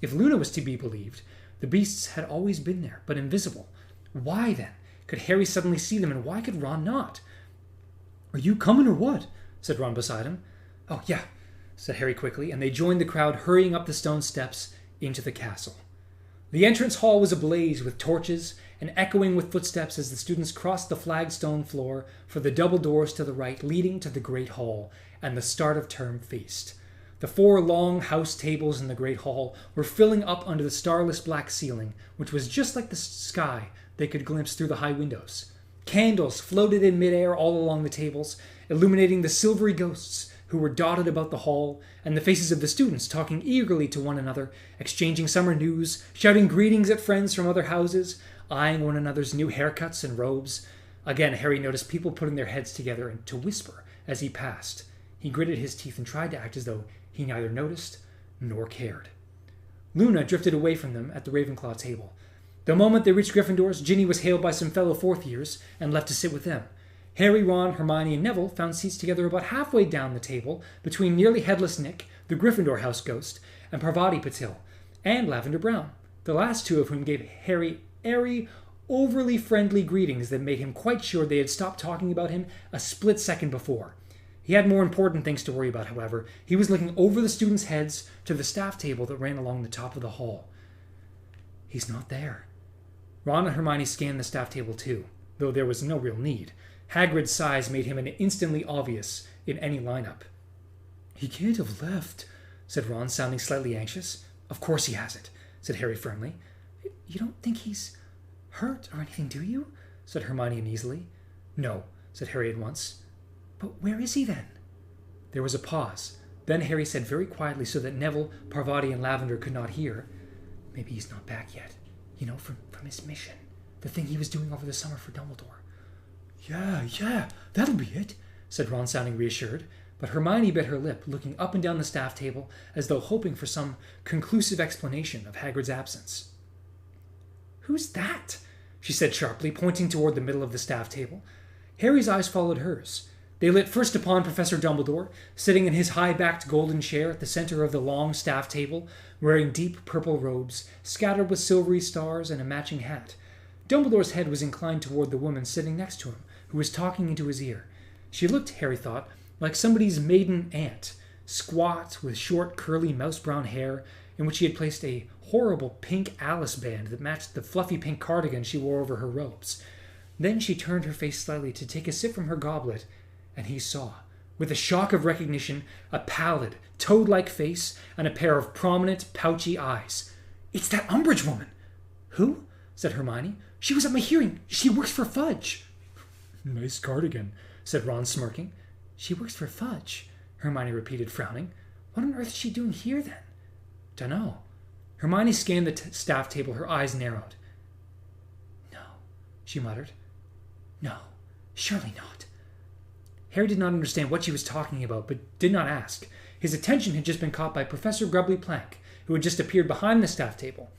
If Luna was to be believed, the beasts had always been there, but invisible. Why, then, could Harry suddenly see them, and why could Ron not? Are you coming or what? Said Ron beside him. Oh, yeah, said Harry quickly, and they joined the crowd hurrying up the stone steps into the castle. The entrance hall was ablaze with torches and echoing with footsteps as the students crossed the flagstone floor for the double doors to the right leading to the Great Hall and the start of term feast. The 4 long house tables in the Great Hall were filling up under the starless black ceiling, which was just like the sky they could glimpse through the high windows. Candles floated in midair all along the tables, illuminating the silvery ghosts who were dotted about the hall, and the faces of the students talking eagerly to one another, exchanging summer news, shouting greetings at friends from other houses, eyeing one another's new haircuts and robes. Again, Harry noticed people putting their heads together and to whisper as he passed. He gritted his teeth and tried to act as though he neither noticed nor cared. Luna drifted away from them at the Ravenclaw table. The moment they reached Gryffindor's, Ginny was hailed by some fellow fourth years and left to sit with them. Harry, Ron, Hermione, and Neville found seats together about halfway down the table between nearly headless Nick, the Gryffindor house ghost, and Parvati Patil, and Lavender Brown, the last two of whom gave Harry airy, overly friendly greetings that made him quite sure they had stopped talking about him a split second before. He had more important things to worry about, however. He was looking over the students' heads to the staff table that ran along the top of the hall. He's not there. Ron and Hermione scanned the staff table too, though there was no real need. Hagrid's size made him instantly obvious in any lineup. He can't have left, said Ron, sounding slightly anxious. Of course he hasn't, said Harry firmly. You don't think he's hurt or anything, do you? Said Hermione uneasily. No, said Harry at once. But where is he then? There was a pause. Then Harry said very quietly so that Neville, Parvati, and Lavender could not hear. Maybe he's not back yet. You know, from his mission. The thing he was doing over the summer for Dumbledore. Yeah, that'll be it, said Ron, sounding reassured. But Hermione bit her lip, looking up and down the staff table as though hoping for some conclusive explanation of Hagrid's absence. Who's that? She said sharply, pointing toward the middle of the staff table. Harry's eyes followed hers. They lit first upon Professor Dumbledore, sitting in his high-backed golden chair at the center of the long staff table, wearing deep purple robes, scattered with silvery stars and a matching hat. Dumbledore's head was inclined toward the woman sitting next to him, who was talking into his ear. She looked, Harry thought, like somebody's maiden aunt, squat, with short, curly, mouse-brown hair, in which she had placed a horrible pink Alice band that matched the fluffy pink cardigan she wore over her robes. Then she turned her face slightly to take a sip from her goblet, and he saw, with a shock of recognition, a pallid, toad-like face and a pair of prominent, pouchy eyes. It's that Umbridge woman! Who? Said Hermione. She was at my hearing. She works for Fudge. Nice cardigan, said Ron, smirking. She works for Fudge, Hermione repeated, frowning. What on earth is she doing here, then? Dunno. Hermione scanned the staff table, her eyes narrowed. No, she muttered. No, surely not. Harry did not understand what she was talking about, but did not ask. His attention had just been caught by Professor Grubbly Plank, who had just appeared behind the staff table.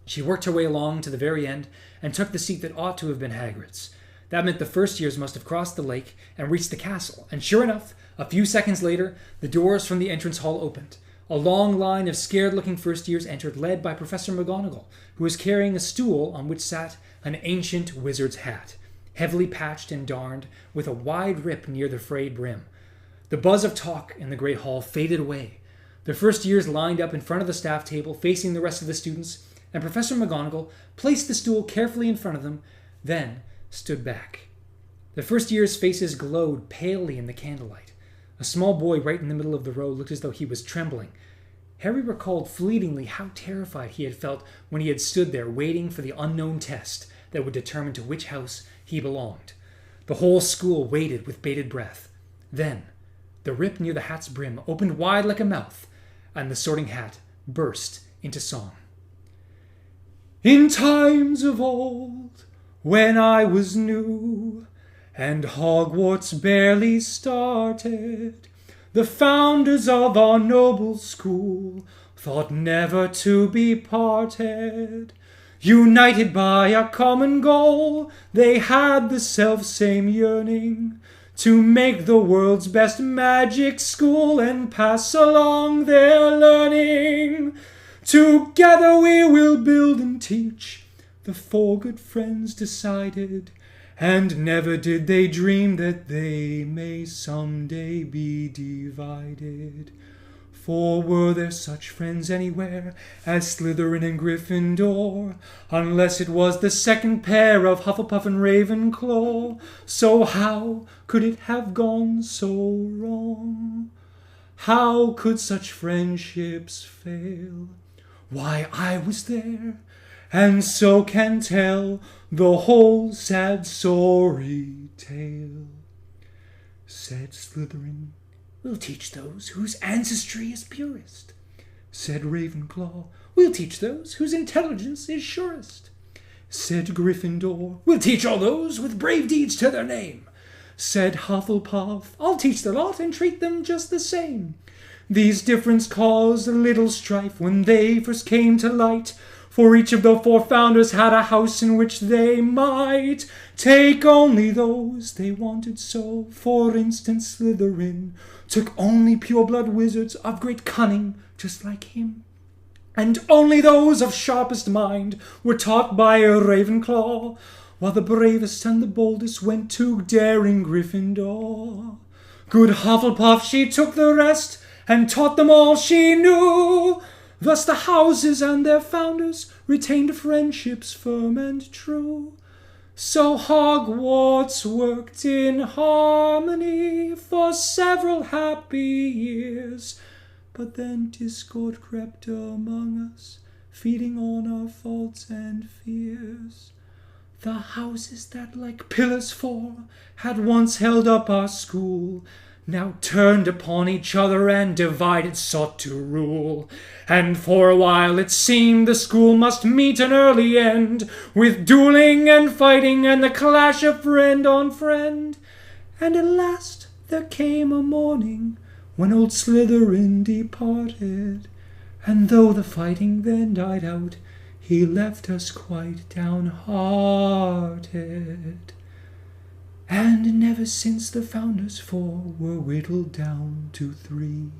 She worked her way along to the very end and took the seat that ought to have been Hagrid's. That meant the first years must have crossed the lake and reached the castle, and sure enough, a few seconds later, the doors from the entrance hall opened. A long line of scared-looking first years entered, led by Professor McGonagall, who was carrying a stool on which sat an ancient wizard's hat, heavily patched and darned, with a wide rip near the frayed brim. The buzz of talk in the great hall faded away. The first years lined up in front of the staff table, facing the rest of the students, and Professor McGonagall placed the stool carefully in front of them, then stood back. The first years' faces glowed palely in the candlelight. A small boy right in the middle of the row looked as though he was trembling. Harry recalled fleetingly how terrified he had felt when he had stood there waiting for the unknown test that would determine to which house he belonged. The whole school waited with bated breath. Then, the rip near the hat's brim opened wide like a mouth, and the Sorting Hat burst into song. In times of old, when I was new, and Hogwarts barely started, the founders of our noble school thought never to be parted. United by a common goal, they had the self-same yearning to make the world's best magic school and pass along their learning. Together we will build and teach, the four good friends decided, and never did they dream that they may someday be divided. For were there such friends anywhere as Slytherin and Gryffindor, unless it was the second pair of Hufflepuff and Ravenclaw? So how could it have gone so wrong? How could such friendships fail? Why, I was there, and so can tell the whole sad sorry tale. Said Slytherin, we'll teach those whose ancestry is purest. Said Ravenclaw, we'll teach those whose intelligence is surest. Said Gryffindor, we'll teach all those with brave deeds to their name. Said Hufflepuff, I'll teach the lot and treat them just the same. These differences caused a little strife when they first came to light, for each of the four founders had a house in which they might take only those they wanted so. For instance, Slytherin took only pure-blood wizards of great cunning, just like him. And only those of sharpest mind were taught by a Ravenclaw, while the bravest and the boldest went to daring Gryffindor. Good Hufflepuff, she took the rest and taught them all she knew. Thus the houses and their founders retained friendships firm and true. So Hogwarts worked in harmony for several happy years. But then discord crept among us, feeding on our faults and fears. The houses that like pillars four had once held up our school now turned upon each other and divided sought to rule. And for a while it seemed the school must meet an early end, with dueling and fighting and the clash of friend on friend. And at last there came a morning when old Slytherin departed, and though the fighting then died out, he left us quite downhearted. And never since the founders four were whittled down to three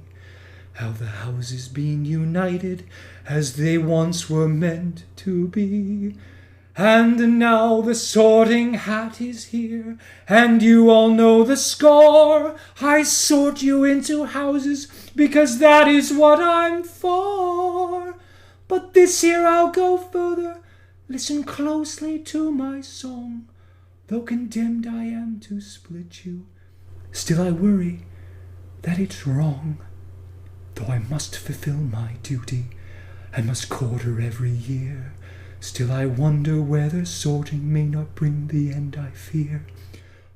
have the houses been united as they once were meant to be. And now the Sorting Hat is here, and you all know the score. I sort you into houses because that is what I'm for. But this year I'll go further, listen closely to my song. Though condemned I am to split you, still I worry that it's wrong. Though I must fulfill my duty and must quarter every year, still I wonder whether sorting may not bring the end I fear.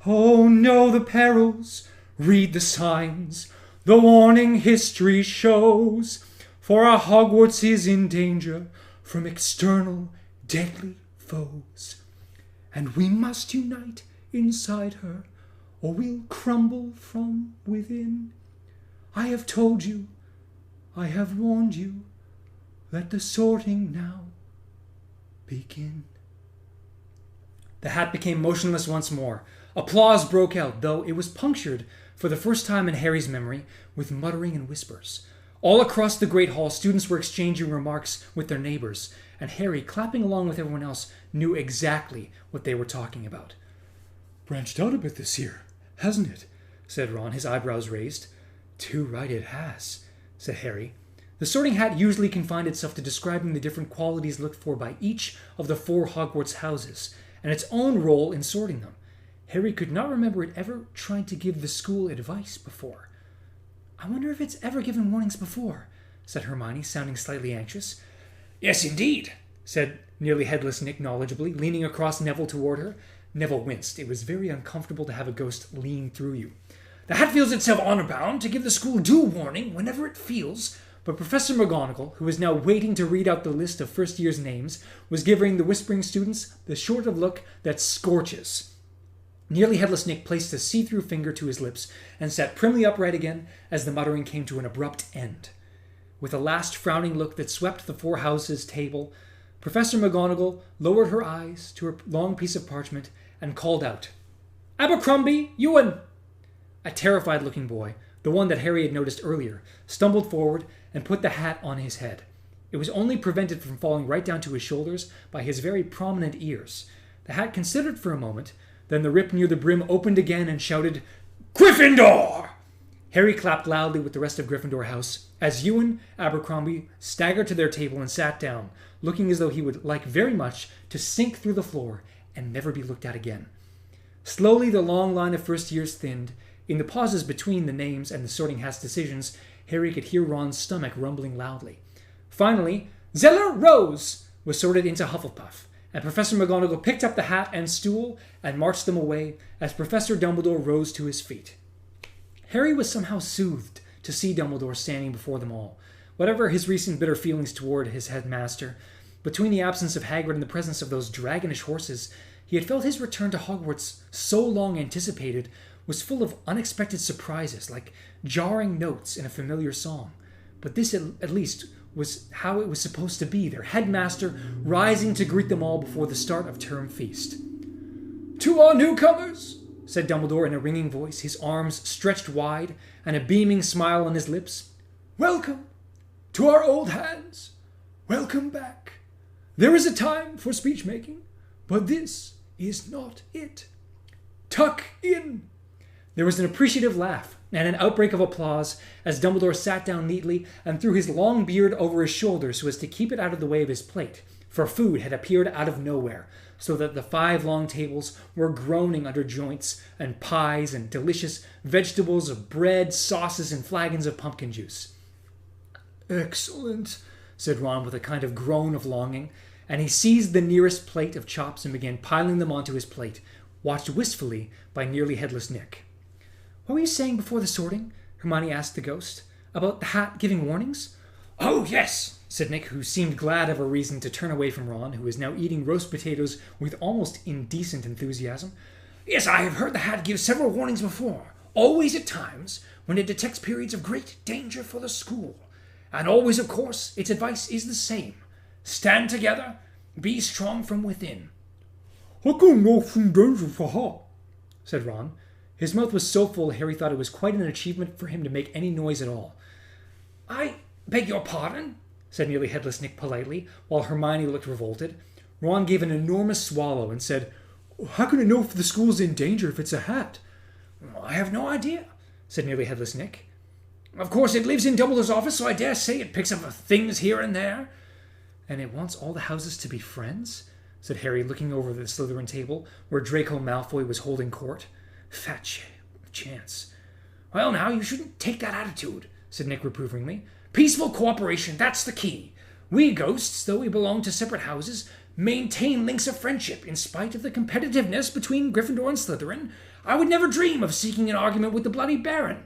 Oh, know the perils, read the signs, the warning history shows, for our Hogwarts is in danger from external deadly foes. And we must unite inside her, or we'll crumble from within. I have told you, I have warned you, let the sorting now begin. The hat became motionless once more. Applause broke out, though it was punctured, for the first time in Harry's memory, with muttering and whispers. All across the Great Hall, students were exchanging remarks with their neighbors, and Harry, clapping along with everyone else, knew exactly what they were talking about. "Branched out a bit this year, hasn't it?" said Ron, his eyebrows raised. "Too right it has," said Harry. The Sorting Hat usually confined itself to describing the different qualities looked for by each of the four Hogwarts houses, and its own role in sorting them. Harry could not remember it ever trying to give the school advice before. "I wonder if it's ever given warnings before," said Hermione, sounding slightly anxious. "Yes, indeed," said Nearly Headless Nick knowledgeably, leaning across Neville toward her. Neville winced. It was very uncomfortable to have a ghost lean through you. "The Hat feels itself honor-bound to give the school due warning whenever it feels." But Professor McGonagall, who was now waiting to read out the list of first year's names, was giving the whispering students the sort of look that scorches. Nearly Headless Nick placed a see-through finger to his lips and sat primly upright again as the muttering came to an abrupt end. With a last frowning look that swept the four houses' table, Professor McGonagall lowered her eyes to her long piece of parchment and called out, "Abercrombie, Ewan!" A terrified-looking boy, the one that Harry had noticed earlier, stumbled forward and put the hat on his head. It was only prevented from falling right down to his shoulders by his very prominent ears. The hat considered for a moment, then the rip near the brim opened again and shouted, "Gryffindor!" Harry clapped loudly with the rest of Gryffindor House as Ewan Abercrombie staggered to their table and sat down, looking as though he would like very much to sink through the floor and never be looked at again. Slowly the long line of first years thinned. In the pauses between the names and the Sorting Hat's decisions, Harry could hear Ron's stomach rumbling loudly. Finally, Zeller Rose was sorted into Hufflepuff, and Professor McGonagall picked up the hat and stool and marched them away as Professor Dumbledore rose to his feet. Harry was somehow soothed to see Dumbledore standing before them all. Whatever his recent bitter feelings toward his headmaster, between the absence of Hagrid and the presence of those dragonish horses, he had felt his return to Hogwarts, so long anticipated, was full of unexpected surprises, like jarring notes in a familiar song. But this, at least, was how it was supposed to be, their headmaster rising to greet them all before the start of term feast. "To our newcomers," said Dumbledore in a ringing voice, his arms stretched wide and a beaming smile on his lips, "welcome. To our old hands, welcome back. There is a time for speech-making, but this is not it. Tuck in." There was an appreciative laugh and an outbreak of applause as Dumbledore sat down neatly and threw his long beard over his shoulders so as to keep it out of the way of his plate, for food had appeared out of nowhere, so that the 5 long tables were groaning under joints and pies and delicious vegetables of bread, sauces, and flagons of pumpkin juice. "Excellent," said Ron with a kind of groan of longing, and he seized the nearest plate of chops and began piling them onto his plate, watched wistfully by nearly headless Nick. "What were you saying before the sorting?" Hermione asked the ghost. "About the hat giving warnings?" "Oh, yes," said Nick, who seemed glad of a reason to turn away from Ron, who was now eating roast potatoes with almost indecent enthusiasm. "Yes, I have heard the hat give several warnings before, always at times when it detects periods of great danger for the school. And always, of course, its advice is the same. Stand together, be strong from within." "I can know from danger for her," said Ron. His mouth was so full Harry thought it was quite an achievement for him to make any noise at all. "I beg your pardon," said nearly headless Nick politely, while Hermione looked revolted. Ron gave an enormous swallow and said, "How can I know if the school's in danger if it's a hat?" "I have no idea," said nearly headless Nick. "Of course, it lives in Dumbledore's office, so I dare say it picks up things here and there." "And it wants all the houses to be friends?" said Harry, looking over the Slytherin table, where Draco Malfoy was holding court. "Fat chance." "Well, now, you shouldn't take that attitude," said Nick reprovingly. "Peaceful cooperation, that's the key. We ghosts, though we belong to separate houses, maintain links of friendship in spite of the competitiveness between Gryffindor and Slytherin. I would never dream of seeking an argument with the Bloody Baron."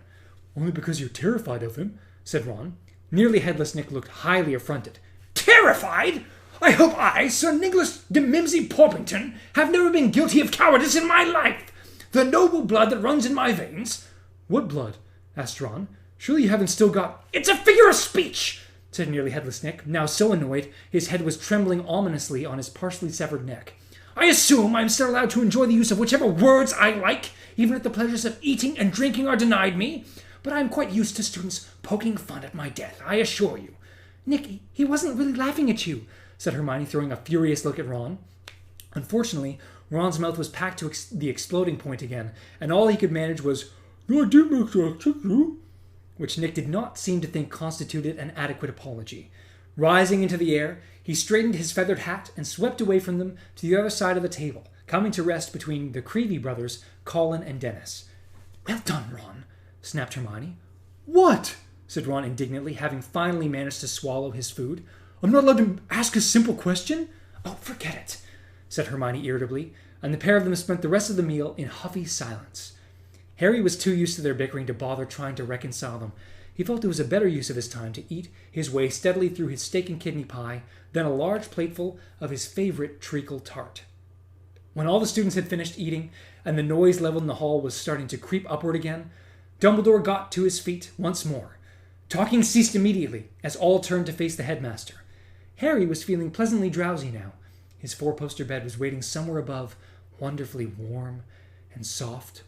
"Only because you're terrified of him," said Ron. Nearly headless Nick looked highly affronted. "Terrified? I hope I, Sir Nicholas de Mimsy Porpington, have never been guilty of cowardice in my life. The noble blood that runs in my veins—" "What blood?" asked Ron. "Surely you haven't still got—" "It's a figure of speech," said nearly headless Nick, now so annoyed his head was trembling ominously on his partially severed neck. "I assume I'm still allowed to enjoy the use of whichever words I like, even if the pleasures of eating and drinking are denied me. But I'm quite used to students poking fun at my death, I assure you." "Nick, he wasn't really laughing at you," said Hermione, throwing a furious look at Ron. Unfortunately, Ron's mouth was packed to the exploding point again, and all he could manage was, "I did make that to you," which Nick did not seem to think constituted an adequate apology. Rising into the air, he straightened his feathered hat and swept away from them to the other side of the table, coming to rest between the Creevy brothers, Colin and Dennis. "Well done, Ron," snapped Hermione. "What?" said Ron indignantly, having finally managed to swallow his food. "I'm not allowed to ask a simple question?" "Oh, forget it," said Hermione irritably, and the pair of them spent the rest of the meal in huffy silence. Harry was too used to their bickering to bother trying to reconcile them. He felt it was a better use of his time to eat his way steadily through his steak and kidney pie than a large plateful of his favorite treacle tart. When all the students had finished eating and the noise level in the hall was starting to creep upward again, Dumbledore got to his feet once more. Talking ceased immediately as all turned to face the headmaster. Harry was feeling pleasantly drowsy now. His 4-poster bed was waiting somewhere above, wonderfully warm and soft.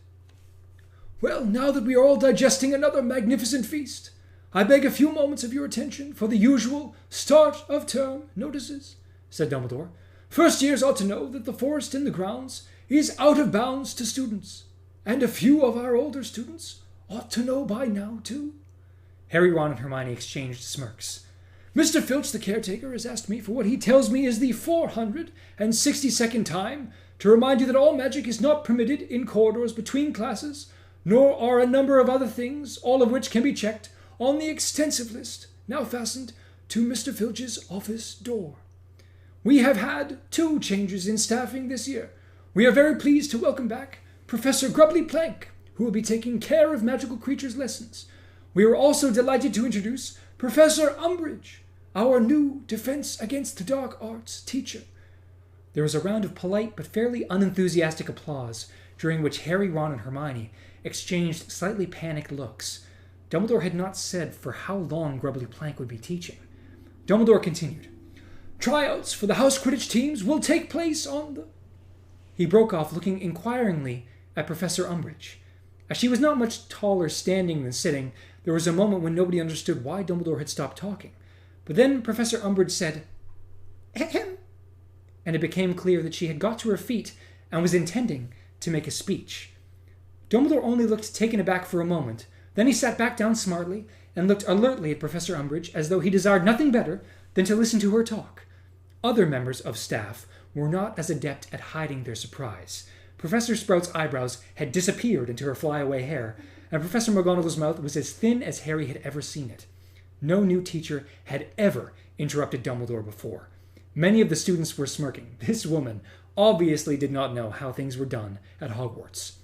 "Well, now that we are all digesting another magnificent feast, I beg a few moments of your attention for the usual start of term notices," said Dumbledore. "First years ought to know that the forest in the grounds is out of bounds to students, and a few of our older students ought to know by now, too." Harry, Ron, and Hermione exchanged smirks. "Mr. Filch, the caretaker, has asked me for what he tells me is the 462nd time to remind you that all magic is not permitted in corridors between classes, nor are a number of other things, all of which can be checked on the extensive list now fastened to Mr. Filch's office door. We have had 2 changes in staffing this year. We are very pleased to welcome back Professor Grubbly Plank, who will be taking care of magical creatures' lessons. We are also delighted to introduce Professor Umbridge, our new Defense Against the Dark Arts teacher." There was a round of polite but fairly unenthusiastic applause, during which Harry, Ron, and Hermione exchanged slightly panicked looks. Dumbledore had not said for how long Grubbly Plank would be teaching. Dumbledore continued. Tryouts for the House Quidditch teams will take place on the... He broke off, looking inquiringly at Professor Umbridge. As she was not much taller standing than sitting, there was a moment when nobody understood why Dumbledore had stopped talking. But then Professor Umbridge said, Ahem, and it became clear that she had got to her feet and was intending to make a speech. Dumbledore only looked taken aback for a moment. Then he sat back down smartly and looked alertly at Professor Umbridge as though he desired nothing better than to listen to her talk. Other members of staff were not as adept at hiding their surprise. Professor Sprout's eyebrows had disappeared into her flyaway hair, and Professor McGonagall's mouth was as thin as Harry had ever seen it. No new teacher had ever interrupted Dumbledore before. Many of the students were smirking. This woman obviously did not know how things were done at Hogwarts.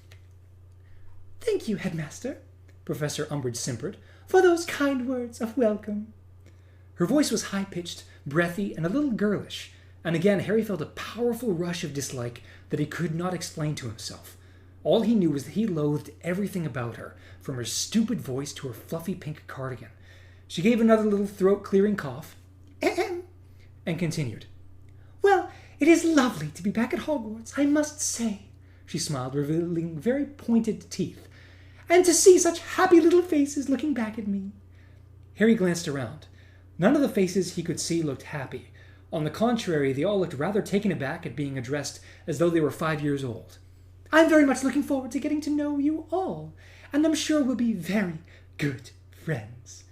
Thank you, Headmaster, Professor Umbridge simpered, for those kind words of welcome. Her voice was high-pitched, breathy, and a little girlish, and again Harry felt a powerful rush of dislike that he could not explain to himself. All he knew was that he loathed everything about her, from her stupid voice to her fluffy pink cardigan. She gave another little throat-clearing cough, Ahem, and continued. Well, it is lovely to be back at Hogwarts, I must say, she smiled, revealing very pointed teeth, and to see such happy little faces looking back at me. Harry glanced around. None of the faces he could see looked happy. On the contrary, they all looked rather taken aback at being addressed as though they were 5 years old. I'm very much looking forward to getting to know you all, and I'm sure we'll be very good friends.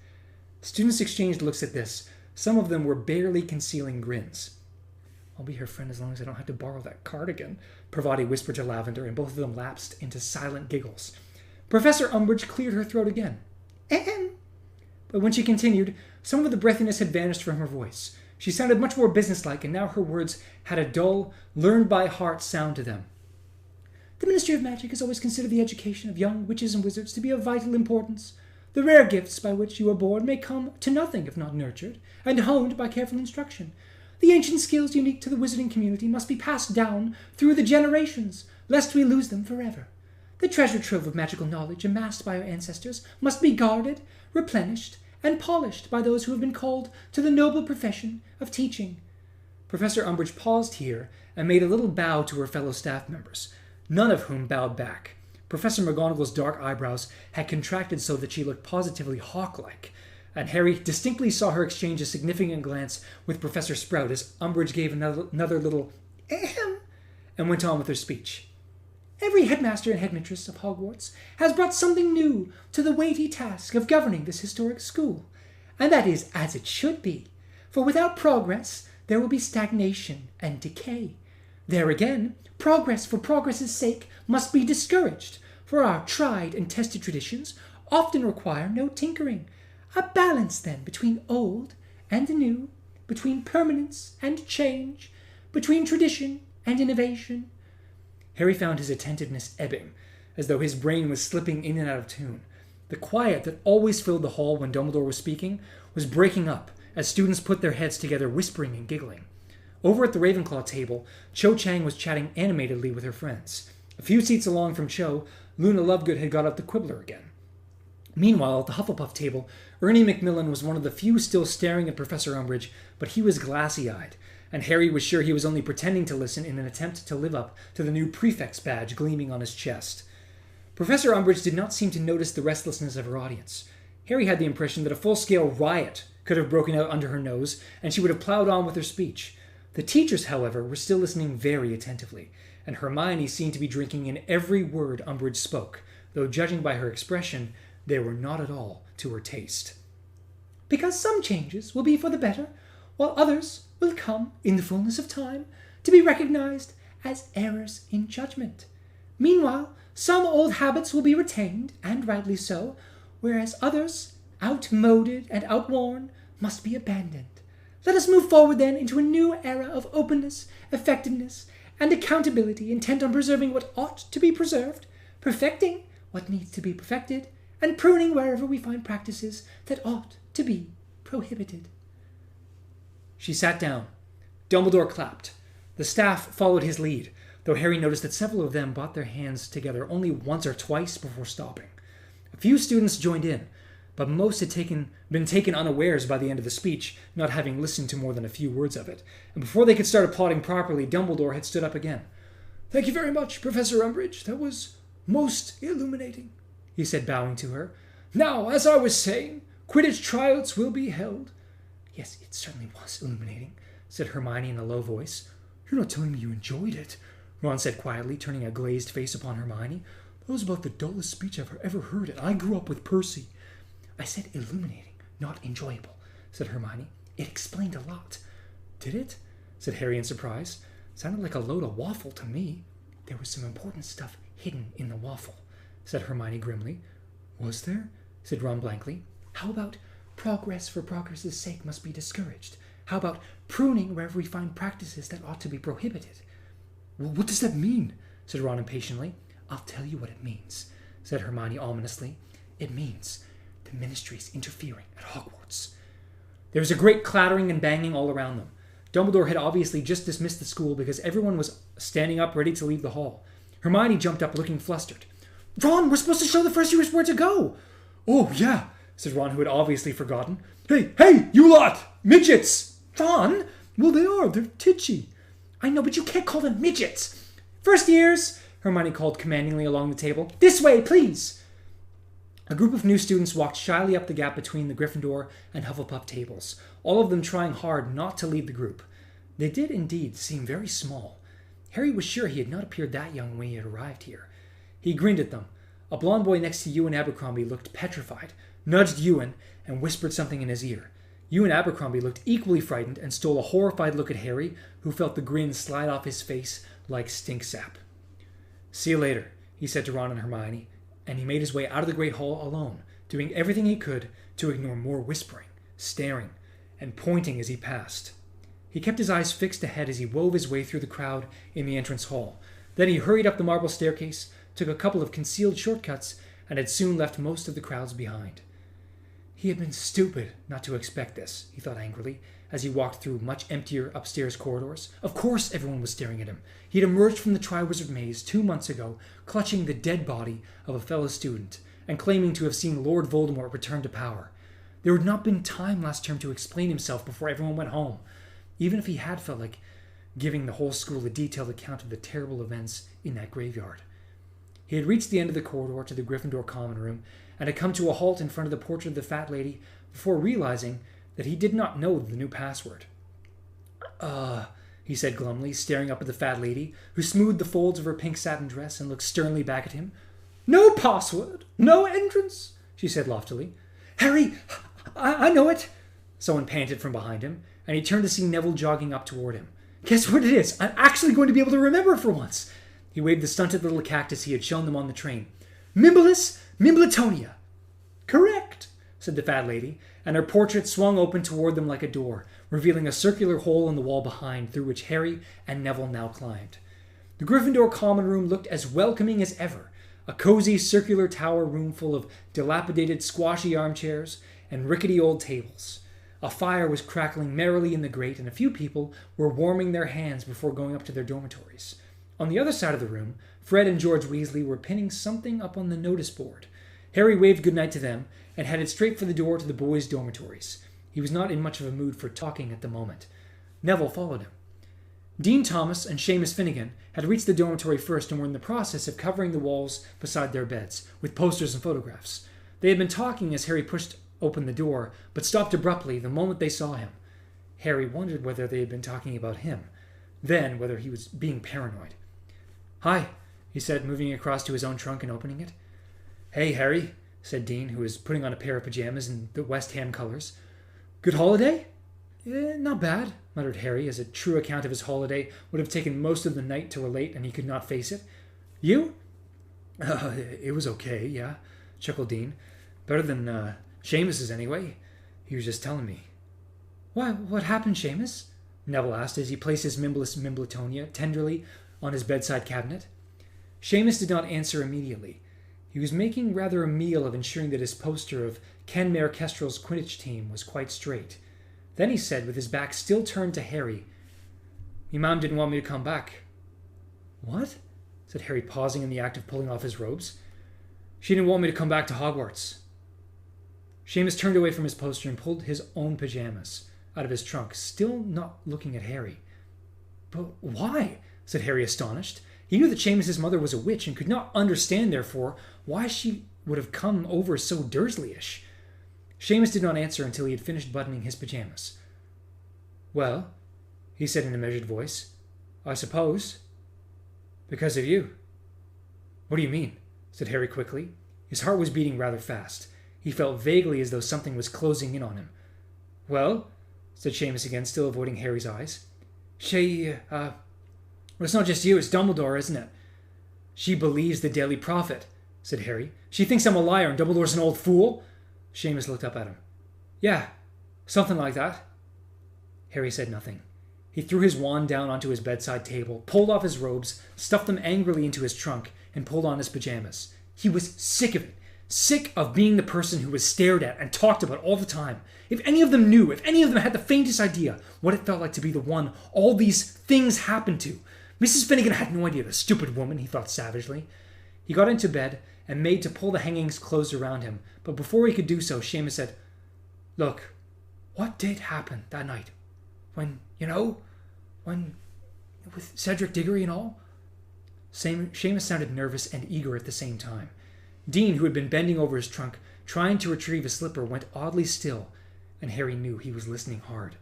Students exchanged looks at this. Some of them were barely concealing grins. I'll be her friend as long as I don't have to borrow that cardigan, Parvati whispered to Lavender, and both of them lapsed into silent giggles. Professor Umbridge cleared her throat again. Ahem. But when she continued, some of the breathiness had vanished from her voice. She sounded much more businesslike, and now her words had a dull, learned-by-heart sound to them. The Ministry of Magic has always considered the education of young witches and wizards to be of vital importance. The rare gifts by which you are born may come to nothing if not nurtured and honed by careful instruction. The ancient skills unique to the wizarding community must be passed down through the generations, lest we lose them forever. The treasure trove of magical knowledge amassed by our ancestors must be guarded, replenished, and polished by those who have been called to the noble profession of teaching. Professor Umbridge paused here and made a little bow to her fellow staff members, none of whom bowed back. Professor McGonagall's dark eyebrows had contracted so that she looked positively hawk-like, and Harry distinctly saw her exchange a significant glance with Professor Sprout as Umbridge gave another little ahem and went on with her speech. Every headmaster and headmistress of Hogwarts has brought something new to the weighty task of governing this historic school, and that is as it should be, for without progress there will be stagnation and decay. There again, progress for progress's sake must be discouraged, for our tried and tested traditions often require no tinkering. A balance, then, between old and new, between permanence and change, between tradition and innovation. Harry found his attentiveness ebbing, as though his brain was slipping in and out of tune. The quiet that always filled the hall when Dumbledore was speaking was breaking up as students put their heads together, whispering and giggling. Over at the Ravenclaw table, Cho Chang was chatting animatedly with her friends. A few seats along from Cho, Luna Lovegood had got up the Quibbler again. Meanwhile, at the Hufflepuff table, Ernie Macmillan was one of the few still staring at Professor Umbridge, but he was glassy-eyed, and Harry was sure he was only pretending to listen in an attempt to live up to the new prefect's badge gleaming on his chest. Professor Umbridge did not seem to notice the restlessness of her audience. Harry had the impression that a full-scale riot could have broken out under her nose, and she would have plowed on with her speech. The teachers, however, were still listening very attentively, and Hermione seemed to be drinking in every word Umbridge spoke, though judging by her expression, they were not at all to her taste. Because some changes will be for the better, while others will come, in the fullness of time, to be recognized as errors in judgment. Meanwhile, some old habits will be retained, and rightly so, whereas others, outmoded and outworn, must be abandoned. Let us move forward, then, into a new era of openness, effectiveness, and accountability, intent on preserving what ought to be preserved, perfecting what needs to be perfected, and pruning wherever we find practices that ought to be prohibited. She sat down. Dumbledore clapped. The staff followed his lead, though Harry noticed that several of them brought their hands together only once or twice before stopping. A few students joined in. but most had been taken unawares by the end of the speech, not having listened to more than a few words of it. And before they could start applauding properly, Dumbledore had stood up again. "Thank you very much, Professor Umbridge. That was most illuminating," he said, bowing to her. "Now, as I was saying, Quidditch tryouts will be held." "Yes, it certainly was illuminating," said Hermione in a low voice. "You're not telling me you enjoyed it," Ron said quietly, turning a glazed face upon Hermione. "That was about the dullest speech I've ever heard, and I grew up with Percy." "I said illuminating, not enjoyable," said Hermione. "It explained a lot." "Did it?" said Harry in surprise. "Sounded like a load of waffle to me." "There was some important stuff hidden in the waffle," said Hermione grimly. "Was there?" said Ron blankly. "How about progress for progress's sake must be discouraged? How about pruning wherever we find practices that ought to be prohibited?" "Well, what does that mean?" said Ron impatiently. "I'll tell you what it means," said Hermione ominously. "It means the Ministry's interfering at Hogwarts." There was a great clattering and banging all around them. Dumbledore had obviously just dismissed the school because everyone was standing up ready to leave the hall. Hermione jumped up looking flustered. "Ron, we're supposed to show the first years where to go." "Oh, yeah," said Ron, who had obviously forgotten. Hey, you lot! Midgets!" "Ron!" "Well, they are. They're titchy." "I know, but you can't call them midgets." "First years," Hermione called commandingly along the table. "This way, please." A group of new students walked shyly up the gap between the Gryffindor and Hufflepuff tables, all of them trying hard not to lead the group. They did indeed seem very small. Harry was sure he had not appeared that young when he had arrived here. He grinned at them. A blond boy next to Ewan Abercrombie looked petrified, nudged Ewan, and whispered something in his ear. Ewan Abercrombie looked equally frightened and stole a horrified look at Harry, who felt the grin slide off his face like stink sap. "See you later," he said to Ron and Hermione, and he made his way out of the Great Hall alone, doing everything he could to ignore more whispering, staring, and pointing as he passed. He kept his eyes fixed ahead as he wove his way through the crowd in the entrance hall. Then he hurried up the marble staircase, took a couple of concealed shortcuts, and had soon left most of the crowds behind. He had been stupid not to expect this, he thought angrily, as he walked through much emptier upstairs corridors. Of course everyone was staring at him. He had emerged from the Triwizard Maze 2 months ago, clutching the dead body of a fellow student, and claiming to have seen Lord Voldemort return to power. There had not been time last term to explain himself before everyone went home, even if he had felt like giving the whole school a detailed account of the terrible events in that graveyard. He had reached the end of the corridor to the Gryffindor common room, and had come to a halt in front of the portrait of the fat lady before realizing that he did not know the new password. He said glumly, staring up at the fat lady, who smoothed the folds of her pink satin dress and looked sternly back at him. "No password, no entrance," she said loftily. "Harry, I know it," someone panted from behind him, and he turned to see Neville jogging up toward him. "Guess what it is? I'm actually going to be able to remember for once." He waved the stunted little cactus he had shown them on the train. "Mimulus Mimbletonia." "Correct," said the fat lady, and her portrait swung open toward them like a door, revealing a circular hole in the wall behind through which Harry and Neville now climbed. The Gryffindor common room looked as welcoming as ever, a cozy circular tower room full of dilapidated squashy armchairs and rickety old tables. A fire was crackling merrily in the grate, and a few people were warming their hands before going up to their dormitories. On the other side of the room, Fred and George Weasley were pinning something up on the notice board. Harry waved goodnight to them and headed straight for the door to the boys' dormitories. He was not in much of a mood for talking at the moment. Neville followed him. Dean Thomas and Seamus Finnegan had reached the dormitory first and were in the process of covering the walls beside their beds with posters and photographs. They had been talking as Harry pushed open the door, but stopped abruptly the moment they saw him. Harry wondered whether they had been talking about him, then whether he was being paranoid. "Hi," he said, moving across to his own trunk and opening it. "Hey, Harry," said Dean, who was putting on a pair of pajamas in the West Ham colours. "Good holiday?" Not bad," muttered Harry, as a true account of his holiday would have taken most of the night to relate, and he could not face it. "You?" It was okay, yeah," chuckled Dean. "Better than Seamus's, anyway. He was just telling me." "Why, what happened, Seamus?" Neville asked as he placed his Mimbless Mimbletonia tenderly on his bedside cabinet. Seamus did not answer immediately. He was making rather a meal of ensuring that his poster of Ken Mayer Kestrel's Quidditch team was quite straight. Then he said, with his back still turned to Harry, "Me mom didn't want me to come back." "What?" said Harry, pausing in the act of pulling off his robes. "She didn't want me to come back to Hogwarts." Seamus turned away from his poster and pulled his own pajamas out of his trunk, still not looking at Harry. "But why?" said Harry, astonished. He knew that Seamus's mother was a witch and could not understand, therefore, why she would have come over so Dursley-ish. Seamus did not answer until he had finished buttoning his pajamas. "Well," he said in a measured voice, "I suppose because of you." "What do you mean?" said Harry quickly. His heart was beating rather fast. He felt vaguely as though something was closing in on him. "Well," said Seamus again, still avoiding Harry's eyes. Well, it's not just you, it's Dumbledore, isn't it?" "She believes the Daily Prophet," said Harry. "She thinks I'm a liar and Dumbledore's an old fool." Seamus looked up at him. "Yeah, something like that." Harry said nothing. He threw his wand down onto his bedside table, pulled off his robes, stuffed them angrily into his trunk, and pulled on his pajamas. He was sick of it. Sick of being the person who was stared at and talked about all the time. If any of them knew, if any of them had the faintest idea what it felt like to be the one all these things happened to. Mrs. Finnegan had no idea, the stupid woman, he thought savagely. He got into bed and made to pull the hangings closed around him, but before he could do so, Seamus said, "Look, what did happen that night? When with Cedric Diggory and all?" Seamus sounded nervous and eager at the same time. Dean, who had been bending over his trunk, trying to retrieve a slipper, went oddly still, and Harry knew he was listening hard.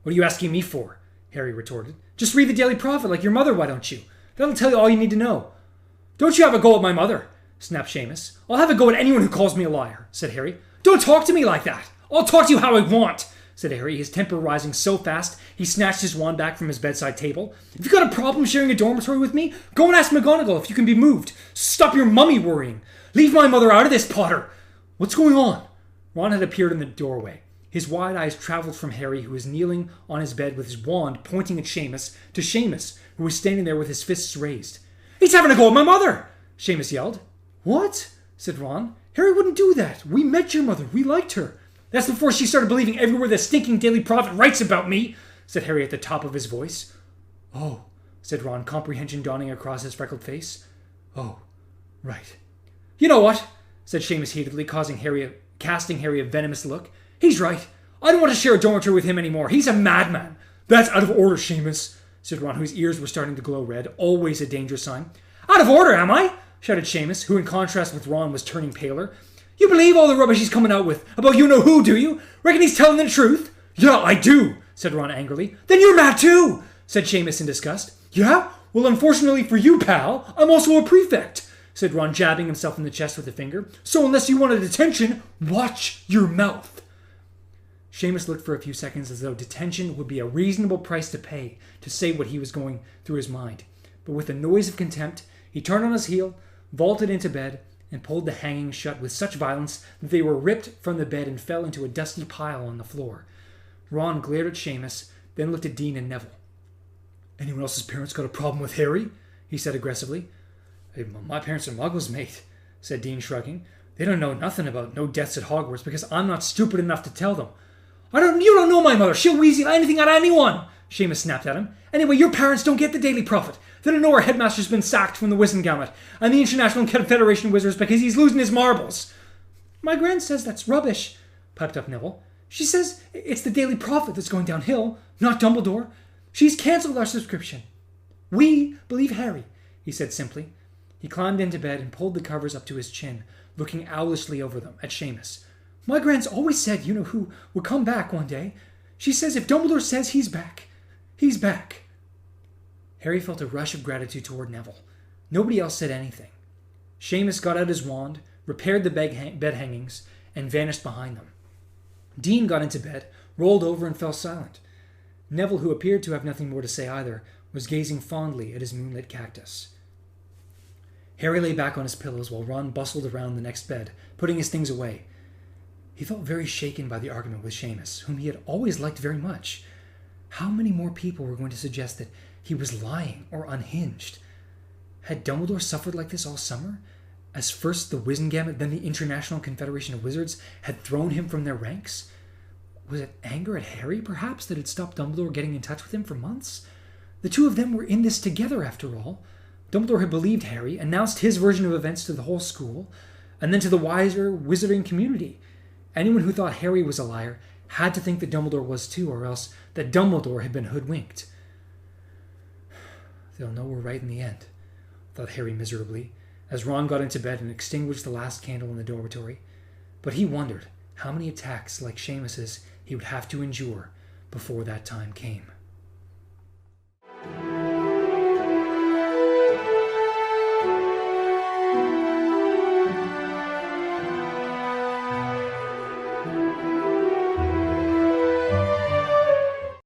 "What are you asking me for?" Harry retorted. "Just read the Daily Prophet like your mother, why don't you? That'll tell you all you need to know." "Don't you have a go at my mother," snapped Seamus. "I'll have a go at anyone who calls me a liar," said Harry. "Don't talk to me like that. I'll talk to you how I want," said Harry, his temper rising so fast he snatched his wand back from his bedside table. "If you've got a problem sharing a dormitory with me, go and ask McGonagall if you can be moved. Stop your mummy worrying. Leave my mother out of this, Potter. What's going on?" Ron had appeared in the doorway. His wide eyes traveled from Harry, who was kneeling on his bed with his wand pointing at Seamus, to Seamus, who was standing there with his fists raised. "He's having a go at my mother!" Seamus yelled. "What?" said Ron. "Harry wouldn't do that. We met your mother. We liked her." "That's before she started believing everywhere the stinking Daily Prophet writes about me," said Harry at the top of his voice. "Oh," said Ron, comprehension dawning across his freckled face. "Oh, right." "You know what?" said Seamus heatedly, casting Harry a venomous look. "He's right. I don't want to share a dormitory with him anymore. He's a madman." "That's out of order, Seamus," said Ron, whose ears were starting to glow red, always a danger sign. "Out of order, am I?" shouted Seamus, who in contrast with Ron was turning paler. "You believe all the rubbish he's coming out with about you-know-who, do you? Reckon he's telling the truth?" "Yeah, I do," said Ron angrily. "Then you're mad too," said Seamus in disgust. "Yeah? Well, unfortunately for you, pal, I'm also a prefect," said Ron, jabbing himself in the chest with a finger. "So unless you want a detention, watch your mouth." Seamus looked for a few seconds as though detention would be a reasonable price to pay to say what he was going through his mind. But with a noise of contempt, he turned on his heel, vaulted into bed, and pulled the hangings shut with such violence that they were ripped from the bed and fell into a dusty pile on the floor. Ron glared at Seamus, then looked at Dean and Neville. "Anyone else's parents got a problem with Harry?" he said aggressively. "Hey, my parents are muggles, mate," said Dean, shrugging. "They don't know nothing about no deaths at Hogwarts because I'm not stupid enough to tell them." You don't know my mother. She'll weasel anything out of anyone," Seamus snapped at him. "Anyway, your parents don't get the Daily Prophet. They don't know our headmaster's been sacked from the Wizengamot and the International Confederation of Wizards because he's losing his marbles." "My gran says that's rubbish," piped up Neville. "She says it's the Daily Prophet that's going downhill, not Dumbledore. She's cancelled our subscription." "We believe Harry," he said simply. He climbed into bed and pulled the covers up to his chin, looking owlishly over them at Seamus. "My gran's always said you-know-who would come back one day. She says if Dumbledore says he's back, he's back." Harry felt a rush of gratitude toward Neville. Nobody else said anything. Seamus got out his wand, repaired the bed hangings, and vanished behind them. Dean got into bed, rolled over, and fell silent. Neville, who appeared to have nothing more to say either, was gazing fondly at his moonlit cactus. Harry lay back on his pillows while Ron bustled around the next bed, putting his things away. He felt very shaken by the argument with Seamus, whom he had always liked very much. How many more people were going to suggest that he was lying or unhinged? Had Dumbledore suffered like this all summer? As first the Wizengamot, then the International Confederation of Wizards had thrown him from their ranks? Was it anger at Harry, perhaps, that had stopped Dumbledore getting in touch with him for months? The two of them were in this together, after all. Dumbledore had believed Harry, announced his version of events to the whole school, and then to the wiser wizarding community. Anyone who thought Harry was a liar had to think that Dumbledore was too, or else that Dumbledore had been hoodwinked. They'll know we're right in the end, thought Harry miserably, as Ron got into bed and extinguished the last candle in the dormitory. But he wondered how many attacks like Seamus's he would have to endure before that time came.